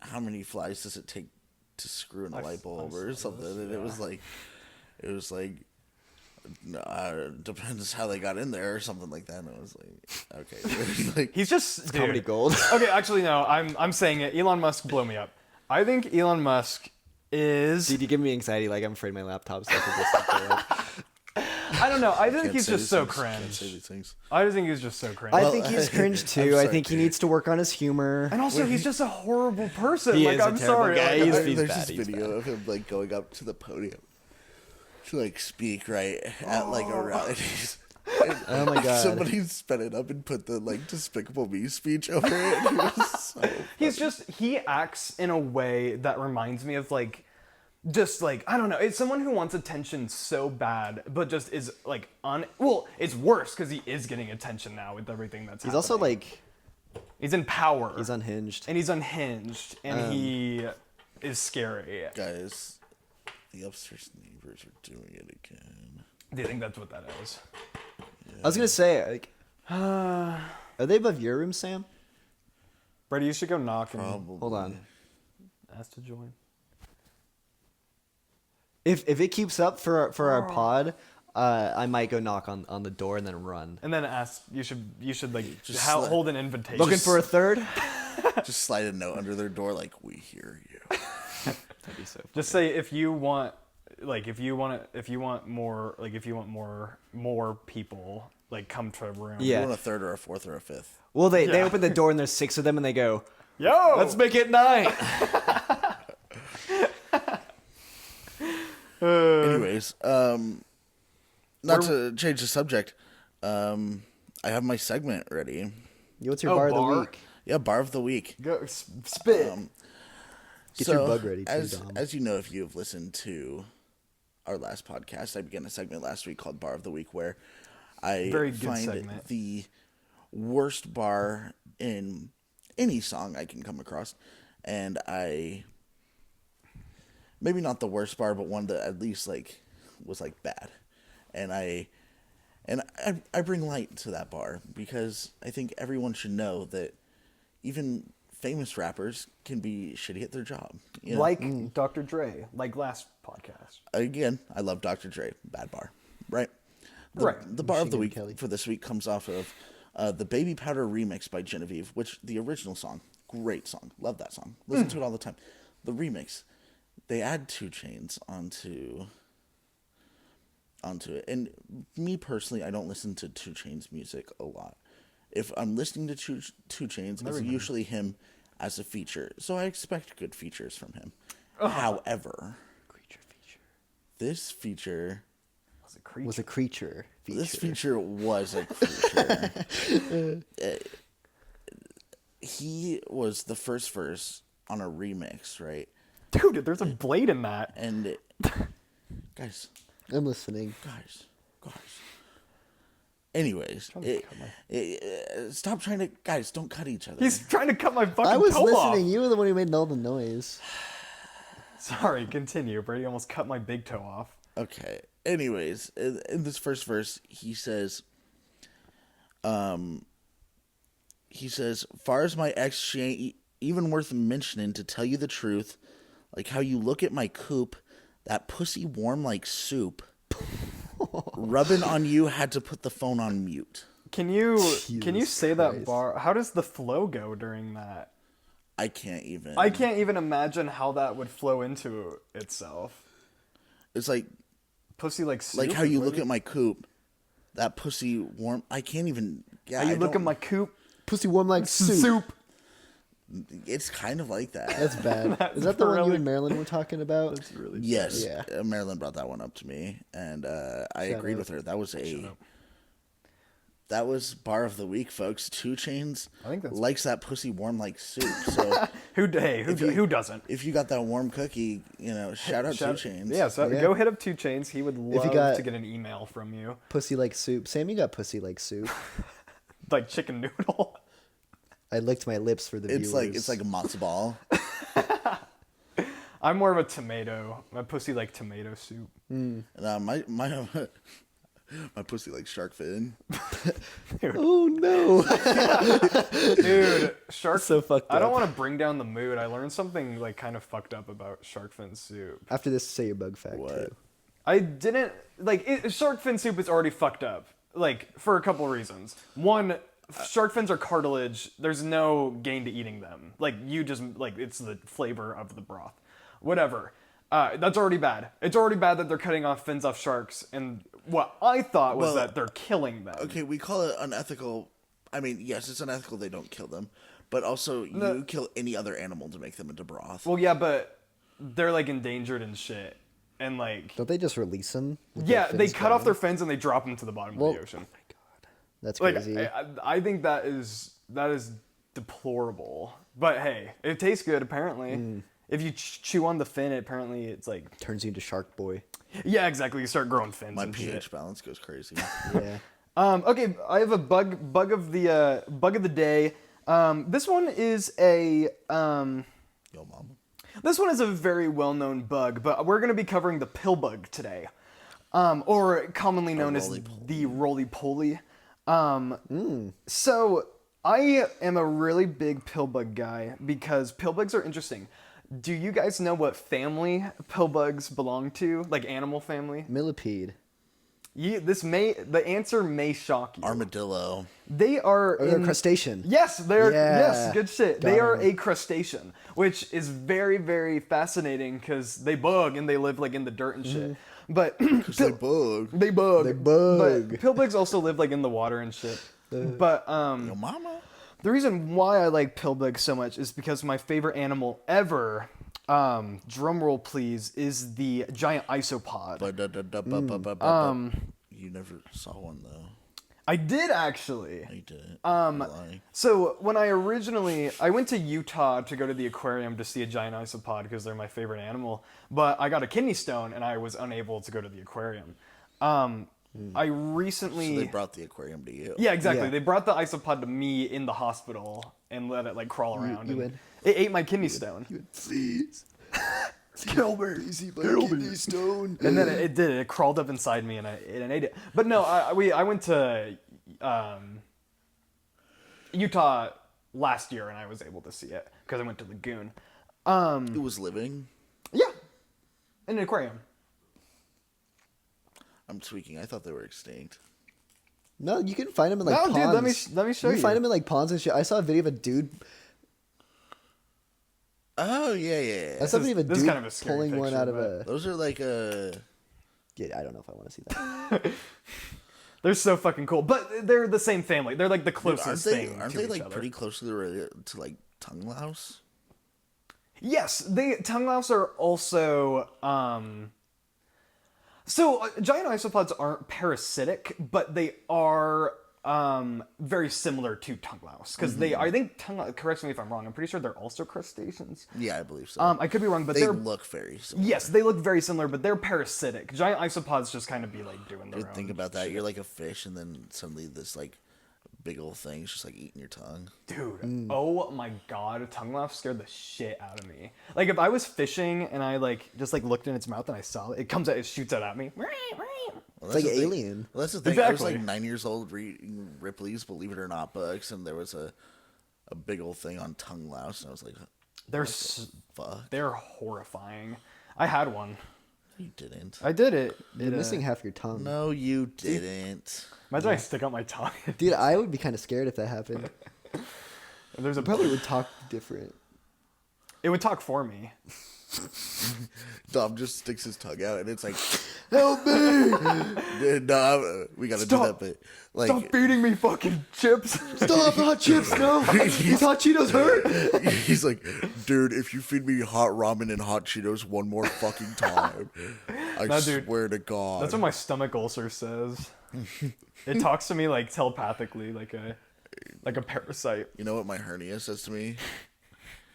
how many flies does it take to screw in a light bulb or something? And it was like, no, depends how they got in there or something like that. And I was like, okay, It was like, He's just dude. Comedy gold. Okay, actually no, I'm saying it. Elon Musk, blow me up. I think Elon Musk is Dude, you give me anxiety. Like I'm afraid my laptop's like this. I don't know. I think can't he's say just these so things, can't cringe. say these things. I just think he's just so cringe. I think he's cringe too. I'm I sorry, think he dude. needs to work on his humor. and also, he's just a horrible person. He like, is a I'm terrible sorry. guy. Like, He's- I- he's There's bad, this he's video of him like going up to the podium to like speak right at like a rally. And Oh my God. Somebody sped it up and put the like Despicable Me speech over it. And he was so he acts in a way that reminds me of like just like, I don't know, it's someone who wants attention so bad, but just is like well, it's worse because he is getting attention now with everything that's He's happening. also like He's in power. he's unhinged. And he's unhinged, and he is scary. Guys, the upstairs neighbors are doing it again. Do you think that's what that is? I was gonna say like, are they above your room, Sam? Brady, you should go knock and Probably. Hold on. ask to join. If it keeps up for our pod, I might go knock on the door and then run. And then ask. You should like Just hold an invitation. Looking for a third? Just slide a note under their door like, we hear you. That'd be so. Just say if you want more people, like come to a room. You Yeah. want a third or a fourth or a fifth? Well, they Yeah. open the door and there's 6 of them and they go, Yo, let's make it 9. Anyways, not to change the subject, I have my segment ready. What's your Oh, bar of bar? the week? Yeah, bar of the week. go spit. Get your bug ready too, Dom. As you know, if you have listened to our last podcast, I began a segment last week called Bar of the Week, where I Very good find segment. the worst bar in any song I can come across, and I maybe not the worst bar, but one that at least like was like bad, and I bring light to that bar because I think everyone should know that even famous rappers can be shitty at their job. You know? Like Dr. Dre, like last podcast. Again, I love Dr. Dre. Bad bar, right? Right. The bar of the Machine week Gun Kelly. for this week comes off of the Baby Powder remix by Genevieve, which the original song, great song, love that song, listen to it all the time. The remix, they add 2 Chainz onto it, and me personally, I don't listen to 2 Chainz music a lot. If I'm listening to 2 Chainz, it's usually him as a feature, so I expect good features from him. However, Creature feature. this feature. Was a creature feature. This feature was a creature. He was the first verse on a remix, right? Dude, there's a blade in that. And guys. I'm listening. Anyways, stop trying to, guys. Don't cut each other. He's trying to cut my fucking I was toe listening. off. You were the one who made all the noise. Sorry, continue. Brady almost cut my big toe off. Okay. Anyways, in this first verse, he says, "Far as my ex, she ain't even worth mentioning. To tell you the truth, like how you look at my coop, that pussy warm like soup. Rubbing on you, had to put the phone on mute. Can you Jesus say that Christ. bar? How does the flow go during that? I can't even. I can't even imagine how that would flow into itself. It's like Pussy like soup? how you look at my coop, that pussy warm. I can't even. Yeah, How you I look at don't- my coop? Pussy warm like soup. It's kind of like that. That's bad. Is that the one you and Marilyn were talking about? That's really Yes, Yeah. Marilyn brought that one up to me, and I Shout agreed out. with her. That was bar of the week, folks. 2 Chainz I think that's- likes that pussy warm like soup. So Who doesn't? if you got that warm cookie, shout out 2 Chainz. Yeah, so Yeah. go hit up 2 Chainz. He would love got- to get an email from you. Pussy like soup. Sam, you got pussy like soup. Like chicken noodle. I licked my lips for the It's viewers. like a matzo ball. I'm more of a tomato. My pussy like tomato soup. And my my pussy like shark fin. Oh no. Dude, shark. So fucked I don't up. want to bring down the mood. I learned something like kind of fucked up about shark fin soup. After this, say your bug fact What? too. I didn't shark fin soup is already fucked up. Like for a couple reasons. One, shark fins are cartilage. There's no gain to eating them. Like you just it's the flavor of the broth. Whatever. That's already bad. It's already bad that they're cutting off fins off sharks. And what I thought was Well, that they're killing them. Okay, we call it unethical. I mean, yes, it's unethical. They don't kill them, but also you kill any other animal to make them into broth. Well, yeah, but they're like endangered and shit. And like, Don't they just release them? with yeah, their they fins cut off down? their fins and they drop them to the bottom of the ocean. That's Like, crazy. I think that is deplorable. But hey, it tastes good apparently. if you chew on the fin, apparently it's like Turns you into Shark Boy. yeah, exactly. You start growing fins. My and pH shit. balance goes crazy. Yeah. Okay, I have a bug of the day. This one is a Yo, mama. This one is a very well-known bug, but we're going to be covering the pill bug today, or commonly known as the roly-poly. So I am a really big pill bug guy because pill bugs are interesting. Do you guys know what family pill bugs belong to? Like animal family? Millipede. The answer may shock you. Armadillo. They are Or they're in- crustacean. Yes, they're Yeah. yes, good shit. They Got are 'em. a crustacean, which is very, very fascinating because they bug and they live like in the dirt and shit. But They bug. they bug. They bug. But pill bugs also live like in the water and shit. But Yo, mama. the reason why I like pill bugs so much is because my favorite animal ever, drum roll please, is the giant isopod. You never saw one though. I did actually. No, you didn't. Lying. So when I went to Utah to go to the aquarium to see a giant isopod because they're my favorite animal, but I got a kidney stone and I was unable to go to the aquarium. I recently, So they brought the aquarium to you. yeah, exactly. Yeah. They brought the isopod to me in the hospital and let it like crawl around. you and win. It ate my kidney stone, Please. Kill me. Kidney stone. and then it did. It crawled up inside me and I ate it. But no, I went to Utah last year and I was able to see it because I went to Lagoon. It was living. Yeah, in an aquarium. I'm tweaking. I thought they were extinct. No, you can find them in like No, ponds. dude, let me show You you. can find them in like ponds and shit. I saw a video of a dude. Oh yeah. I saw a video of a this is dude kind of a scary pulling one picture, out of but- a. Those are like Yeah, I don't know if I want to see that. They're so fucking cool, but they're the same family. They're like the closest aren't thing. they to each like other. pretty closely related to like tongue louse? Yes, tongue louse are also. So giant isopods aren't parasitic, but they are very similar to tongue louse because they. I think correct me if I'm wrong. I'm pretty sure they're also crustaceans. Yeah, I believe so. I could be wrong, but they they're look very similar. yes, they look very similar, but they're parasitic. Giant isopods just kind of be like doing their Dude, own. think about that. You're like a fish, and then suddenly this like big old thing's just like eating your tongue. Dude, oh my god, tongue louse scared the shit out of me. Like if I was fishing and I like just like looked in its mouth and I saw it, it comes out, it shoots out at me. Well, It's that's like the thing. Alien. Well, that's the thing. I was Exactly. like 9 years old reading Ripley's Believe It or Not books, and there was a big old thing on tongue louse, and I was like, They're fuck. they're horrifying. I had one. You didn't. I did it. You're missing half your tongue. No, you didn't. Imagine I stick out my tongue. Dude, I would be kind of scared if that happened. There's a Probably would talk different. It would talk for me. Dom just sticks his tongue out, and it's like, Help me! dude, no, we gotta do that Stop. bit. Like, Stop feeding me fucking chips. Stop the hot chips, no! These hot Cheetos hurt! he's like, dude, if you feed me hot ramen and hot Cheetos one more fucking time, I No, dude, swear to God. That's what my stomach ulcer says. It talks to me like telepathically, like a parasite. You know what my hernia says to me?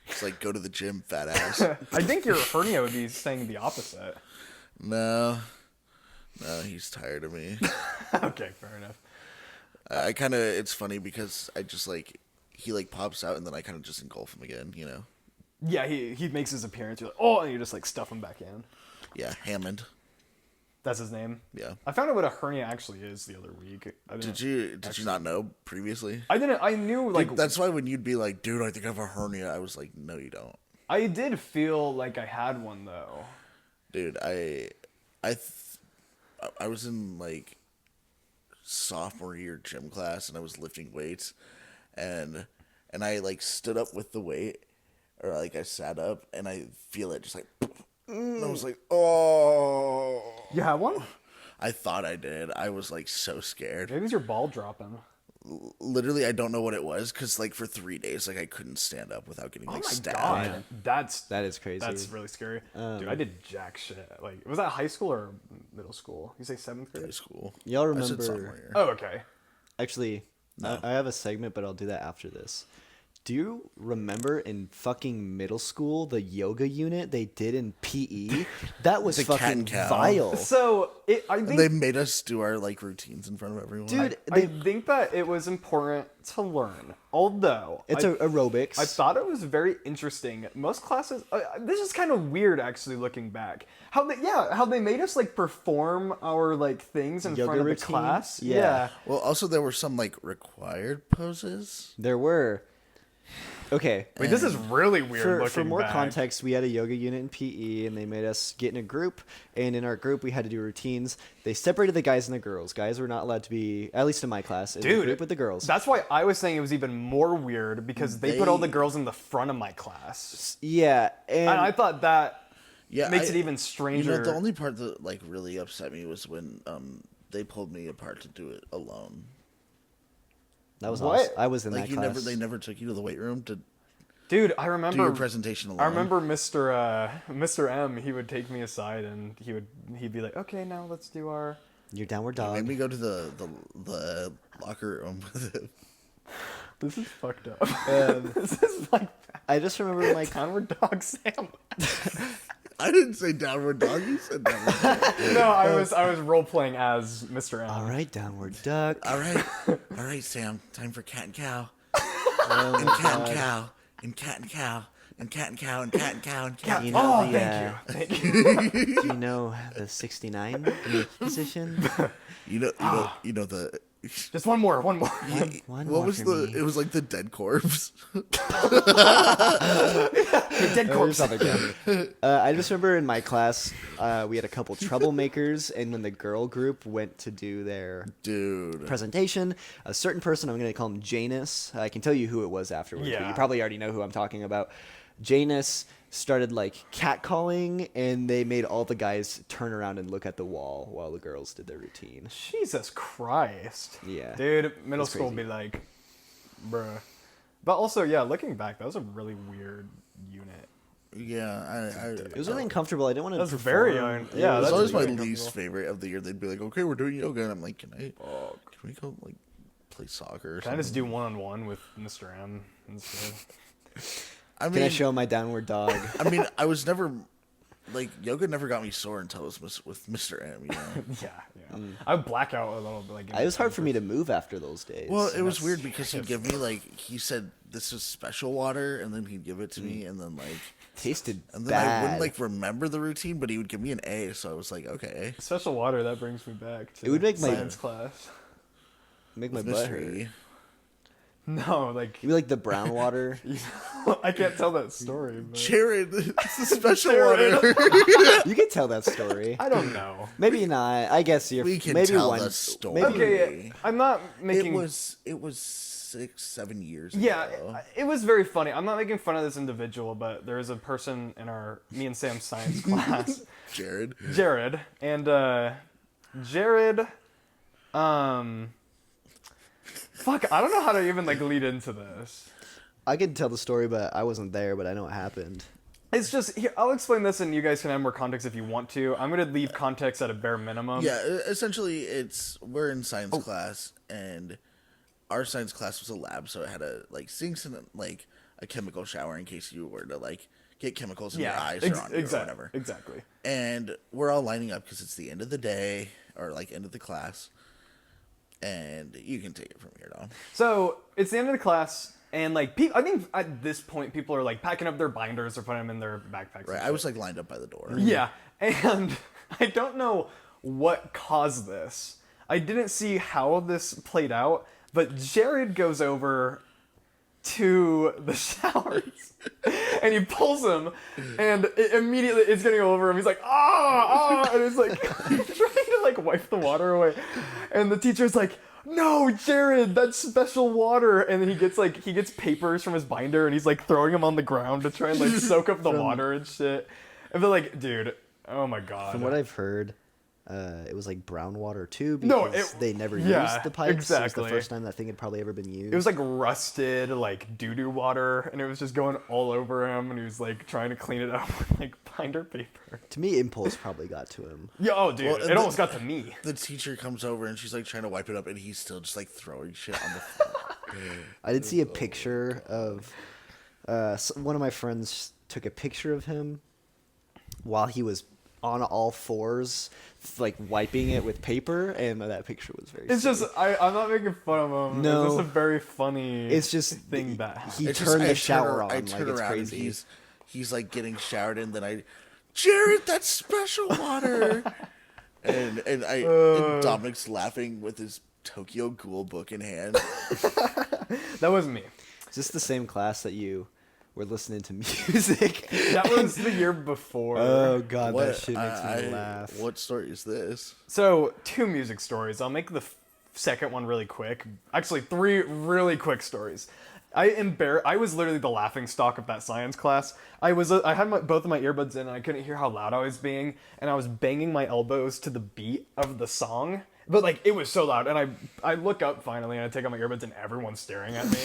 It's like, go to the gym, fat ass. I think your hernia would be saying the opposite. No, he's tired of me. Okay, fair enough. I kind of, it's funny because I just like, he like pops out and then I kind of just engulf him again, you know? Yeah, he makes his appearance. You're like, oh, and you just like stuff him back in. Yeah, Hammond. That's his name. Yeah. I found out what a hernia actually is the other week. Did you not know previously? I didn't. I knew like That's why when you'd be like, dude, I think I have a hernia, I was like, no, you don't. I did feel like I had one though. Dude, I was in like sophomore year gym class and I was lifting weights and I like stood up with the weight or like I sat up and I feel it just like and I was like, oh. You have one? I thought I did. I was like so scared. Maybe it's your ball dropping. Literally, I don't know what it was because like for 3 days, like I couldn't stand up without getting Oh like my stabbed. god, That is crazy. that's really scary. Dude, I did jack shit. Like, was that high school or middle school? You say 7th High grade? school. Y'all I said remember- sophomore year. Oh, okay. Actually, No. I have a segment, but I'll do that after this. Do you remember in fucking middle school the yoga unit they did in PE? That was The cat fucking and cow. vile. So I think They made us do our like routines in front of everyone. Dude, I think that it was important to learn. Although it's aerobics. I thought it was very interesting. Most classes, this is kind of weird actually looking back. How they made us like perform our like things in Yoga front of routine? the class. Yeah. Well, also there were some like required poses. There were. Okay. Wait, this is really weird looking For more back. context, we had a yoga unit in PE, and they made us get in a group. And in our group, we had to do routines. They separated the guys and the girls. Guys were not allowed to be, at least in my class, in a Dude, group with the girls. That's why I was saying it was even more weird because they put all the girls in the front of my class. Yeah, and And I thought that Yeah, makes it even stranger. You know, the only part that like really upset me was when they pulled me apart to do it alone. that was What? awesome. I was in Like that class. they never took you to the weight room to Dude, I do remember your presentation alone. I remember Mr. M. He would take me aside and he'd be like, "Okay, now let's do our." Your downward He dog. made me go to the locker room with him. This is fucked up. This is like I just remember my downward dog Sam. I didn't say downward dog. You said downward dog. No, I was role playing as Mr. M. all right, downward duck. All right, Sam. Time for cat and cow. Oh And my cat and God. cow. And cat and cow. And cat and cow. And cat and cow. And cat. You know Oh, the, thank you. Do you know the 69 position? You know the. Just one more. One what more was for the? me. It was like the dead corpse. Dead corpse. I just remember in my class, we had a couple troublemakers, and when the girl group went to do their Dude. presentation, a certain person, I'm going to call him Janus. I can tell you who it was afterwards, but Yeah. you probably already know who I'm talking about. Janus started like catcalling, and they made all the guys turn around and look at the wall while the girls did their routine. Jesus Christ. Yeah. Dude, middle That's school would crazy. be like, bruh. But also, yeah, looking back, that was a really weird unit. Yeah, It was really uncomfortable. I didn't want to. That was very yeah, It was that's always my really least uncomfortable. favorite of the year. They'd be like, "Okay, we're doing yoga," and I'm like, "Can we go like play soccer?" Or Can I just something?" do one-on-one with Mr. M instead? I Can I mean, show my downward dog? I was never like yoga. Never got me sore until it was with Mr. M. You know. Yeah. I would black out a little bit. Like, It was hard for me to move after those days. Well, it was That's weird because he'd give me like he said this is special water, and then he'd give it to me, and then like tasted and then bad. I wouldn't like remember the routine, but he would give me an A, so I was like, okay, Special water, that brings me back to It would make my- science class. Make my with butt Mr. hurt. E. No, like, It'd be like the brown water. I can't tell that story, but Jared, it's the special Jared. water. You could tell that story. I don't know. Maybe not. I guess you're. We can maybe tell one. the story. Maybe, Okay, I'm not making. It was 6-7 years Yeah, ago. it was very funny. I'm not making fun of this individual, but there is a person in me and Sam's science class, Jared. Jared, and Jared, fuck, I don't know how to even like lead into this. I could tell the story, but I wasn't there. But I know what happened. It's just here. I'll explain this, and you guys can have more context if you want to. I'm gonna leave context at a bare minimum. Yeah, essentially, we're in science class, and our science class was a lab, so it had a like sinks and like a chemical shower in case you were to like get chemicals in your eyes or on you or whatever. Exactly. And we're all lining up because it's the end of the day or like end of the class, and you can take it from here, Dom. So it's the end of the class, and like I think at this point people are like packing up their binders or putting them in their backpacks. Right, and I shit. was like lined up by the door. Yeah, and I don't know what caused this. I didn't see how this played out, but Jared goes over to the showers and he pulls him, and immediately it's getting all over him. He's like, and it's like trying to like wipe the water away, and the teacher's like, "No, Jared, that's special water." And then he gets papers from his binder and he's like throwing them on the ground to try and like soak up the water and shit. And they're like, dude, oh my god. From what I've heard, it was like brown water too because No, they never yeah, used the pipes. It was exactly. the first time that thing had probably ever been used. It was like rusted, like doo-doo water, and it was just going all over him, and he was like trying to clean it up with like binder paper. To me, impulse probably got to him. Yeah, oh dude, Well, it and almost got to me. The teacher comes over and she's like trying to wipe it up, and he's still just like throwing shit on the floor. I did see a picture of one of my friends took a picture of him while he was on all fours, like wiping it with paper, and that picture was very. It's silly. just I'm not making fun of him. No. It's just a very funny. It's just thing that he It's turned just- the I shower turn, on I like turn it's around crazy. and he's like getting showered in. Then Jared, that's special water. and Dominic's laughing with his Tokyo Ghoul book in hand. That wasn't me. Is this the same class that you were listening to music? That was the year before. Oh god, that What- shit makes me laugh. What story is this? So, 2 music stories. I'll make the second one really quick. Actually, 3 really quick stories. I was literally the laughing stock of that science class. I had both of my earbuds in and I couldn't hear how loud I was being, and I was banging my elbows to the beat of the song. But like it was so loud, and I look up finally and I take out my earbuds and everyone's staring at me.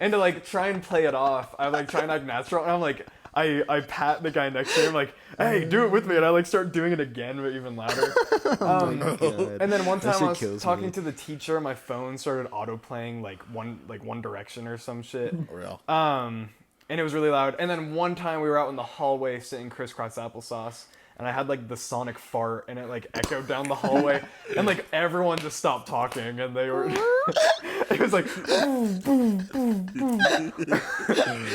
And to like try and play it off, I like try and act natural, and I'm like I pat the guy next to me. I'm like, hey, do it with me, and I like start doing it again, but even louder. God. And then one That time shit I was kills talking me. to the teacher, my phone started auto playing like One Direction or some shit. Real. And it was really loud. And then one time we were out in the hallway sitting crisscross applesauce, and I had like the sonic fart, and it like echoed down the hallway, and like everyone just stopped talking, and they were, it was like, boom, boom, boom, boom,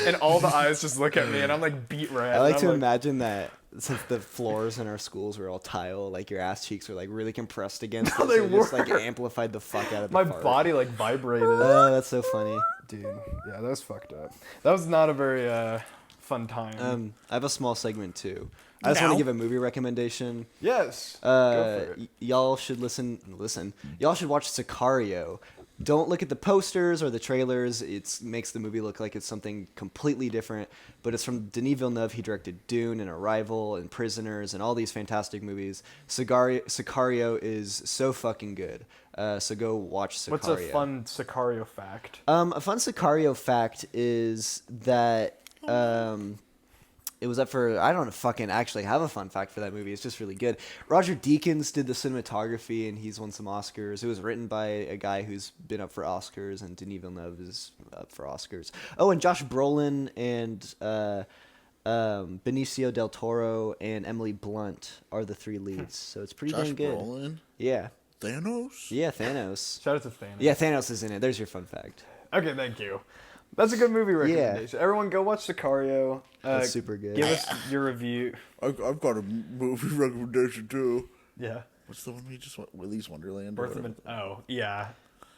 and all the eyes just look at me, and I'm like beat red. I like and to I'm imagine that since the floors in our schools were all tile, like your ass cheeks were like really compressed against No, it, they so it just like were. amplified the fuck out of the my fart. body like vibrated. Oh, that's so funny. Dude, yeah, that was fucked up. That was not a very fun time. I have a small segment too. I just want Now? to give a movie recommendation. Yes. Go for it. Y'all should listen. Y'all should watch Sicario. Don't look at the posters or the trailers. It makes the movie look like it's something completely different. But it's from Denis Villeneuve. He directed Dune and Arrival and Prisoners and all these fantastic movies. Sicario is so fucking good. So go watch Sicario. What's a fun Sicario fact? A fun Sicario fact is that it was up for, I don't fucking actually have a fun fact for that movie. It's just really good. Roger Deakins did the cinematography, and he's won some Oscars. It was written by a guy who's been up for Oscars, and Denis Villeneuve is up for Oscars. Oh, and Josh Brolin and Benicio del Toro and Emily Blunt are the 3 leads. So it's pretty Josh damn good. Brolin, Yeah. Thanos. Yeah, Thanos. Shout out to Thanos. Yeah, Thanos is in it. There's your fun fact. Okay, thank you. That's a good movie recommendation. Everyone, go watch Sicario. That's super good. Give us your review. I've got a movie recommendation too. Yeah. What's the one we just went? Willy's Wonderland. Birth of an. Oh, yeah.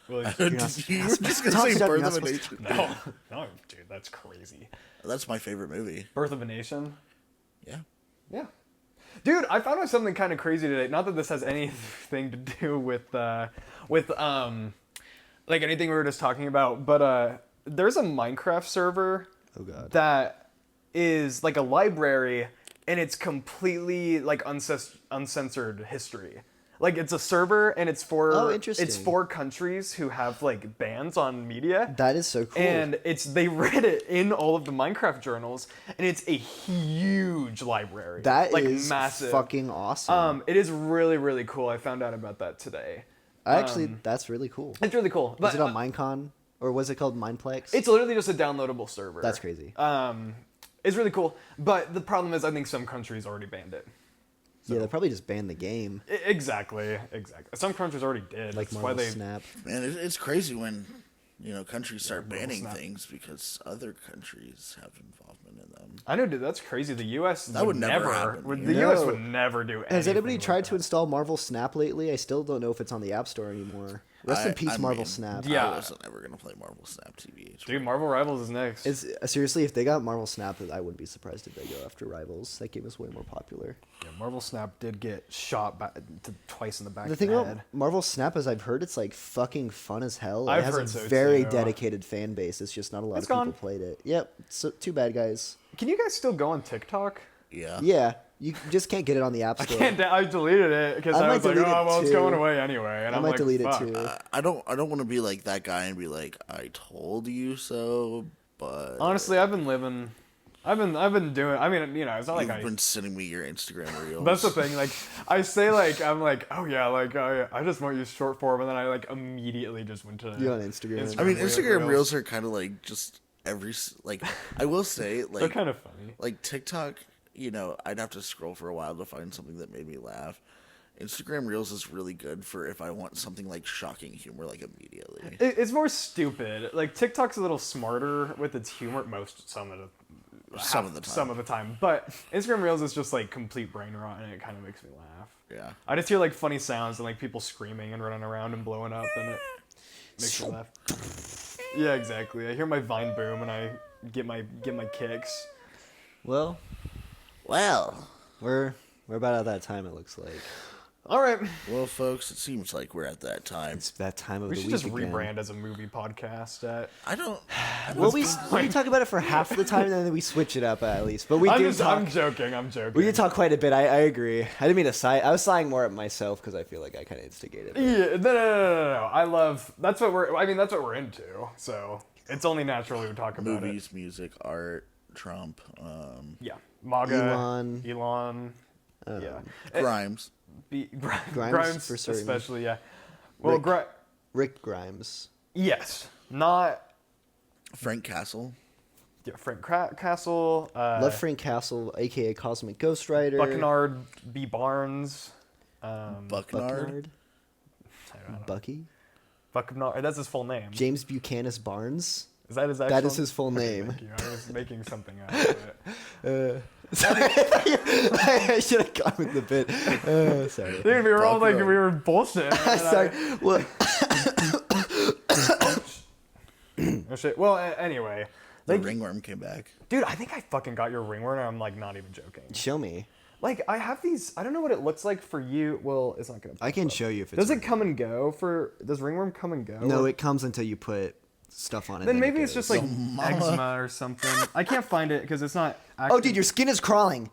Well, You were just gonna Stop, say stop, Birth you're of a not Nation. no, dude, that's crazy. That's my favorite movie. Birth of a Nation. Yeah. Yeah. Dude, I found out something kind of crazy today. Not that this has anything to do with like anything we were just talking about, but there's a Minecraft server Oh, God. that is like a library, and it's completely like uncensored history. Like it's a server, and it's for Oh, interesting. it's for countries who have like bans on media. That is so cool. And they read it in all of the Minecraft journals, and it's a huge library. That like is massive. fucking awesome. It is really, really cool. I found out about that today. That's really cool. It's really cool. But Is it on Minecon? Or was it called Mineplex? it's literally just a downloadable server. That's crazy. It's really cool. But the problem is, I think some countries already banned it. Yeah, they probably just banned the game. Exactly. Some countries already did. Like That's why Marvel they. Snap. Man, it's crazy when countries start banning Snap. things because other countries have involvement in them. I know, dude. That's crazy. The U.S. That would never happen The here. U.S. No. would never do anything. Has anybody like tried to that. install Marvel Snap lately? I still don't know if it's on the App Store anymore. Rest in peace, I Marvel mean, Snap. Yeah. I wasn't ever gonna play Marvel Snap TVH. Dude, Marvel Rivals is next. It's seriously, if they got Marvel Snap, I wouldn't be surprised if they go after Rivals. That game is way more popular. Yeah, Marvel Snap did get shot twice in the back The of thing the about head. Marvel Snap is I've heard it's like fucking fun as hell. It I've has heard a so, very too. dedicated fan base. It's just not a lot It's of people gone. played it. Yep. So too bad, guys. Can you guys still go on TikTok? Yeah. Yeah, you just can't get it on the App I Store. can't. I deleted it because I I might was like, delete it oh well, it's too. going away anyway. And I I'm might like, delete fuck. it too. I don't want to be like that guy and be like, I told you so, but Honestly, I've been living I've been doing. I mean, you know, it's not like You've been sending me your Instagram reels. That's the thing. Like, I say, like, I'm like, oh yeah, like, oh yeah, I just want to use short form, and then I like immediately just went to. You're on Instagram. I mean, Instagram reels are kind of like just like I will say like They're kind of funny. like TikTok. You know, I'd have to scroll for a while to find something that made me laugh. Instagram reels is really good for if I want something like shocking humor like immediately. It's more stupid. Like TikTok's a little smarter with its humor some of the time. But Instagram Reels is just like complete brain rot, and it kind of makes me laugh. Yeah. I just hear like funny sounds and like people screaming and running around and blowing up, and it makes me laugh. Yeah, exactly. I hear my Vine boom and I get my kicks. Well, we're about at that time. It looks like All right, Well, folks, it seems like we're at that time. it's that time of we the should week just again. rebrand as a movie podcast. I don't. Well, we talk about it for half the time, and then we switch it up at least. But we do talk. I'm joking. We do talk quite a bit. I agree. I didn't mean to sigh. I was sighing more at myself because I feel like I kind of instigated it. Yeah, no. I love. That's what we're. I mean, that's what we're into. So it's only natural we would talk about Movies, music, art, Trump, it. Yeah, MAGA, Elon. Yeah, Grimes. Grimes for certain. especially. Yeah. Well, Rick Grimes. yes, not. Frank Castle. Yeah, Frank Castle. Love Frank Castle, aka Cosmic Ghost Rider. Bucknard B. Barnes. Bucknard. Bucknard. I don't know. Bucky. Bucknard. That's his full name. James Buchanan Barnes. Is that his actual? That is his full Okay, name. thank you. I was making something up. But... Sorry, I should have gone with the bit. Sorry. Dude, we were all like, Bucknard. we were bullshit. Sorry. Well, Oh, shit. Well, anyway. The Like, ringworm came back. dude, I think I fucking got your ringworm, and I'm like not even joking. show me. Like, I have these. I don't know what it looks like for you. Well, it's not gonna. I can show you if it's. Does it come and go for? Does ringworm come and go? No, it comes until you put stuff on it. Then it maybe it's goes. just like eczema or something. I can't find it because it's not. Oh, dude, your skin is crawling.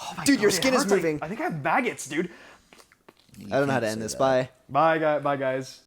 Oh my dude, your God, it skin is hurts. Like, moving. I think I have maggots, dude. I don't know how to end this. Bye. Bye, guys.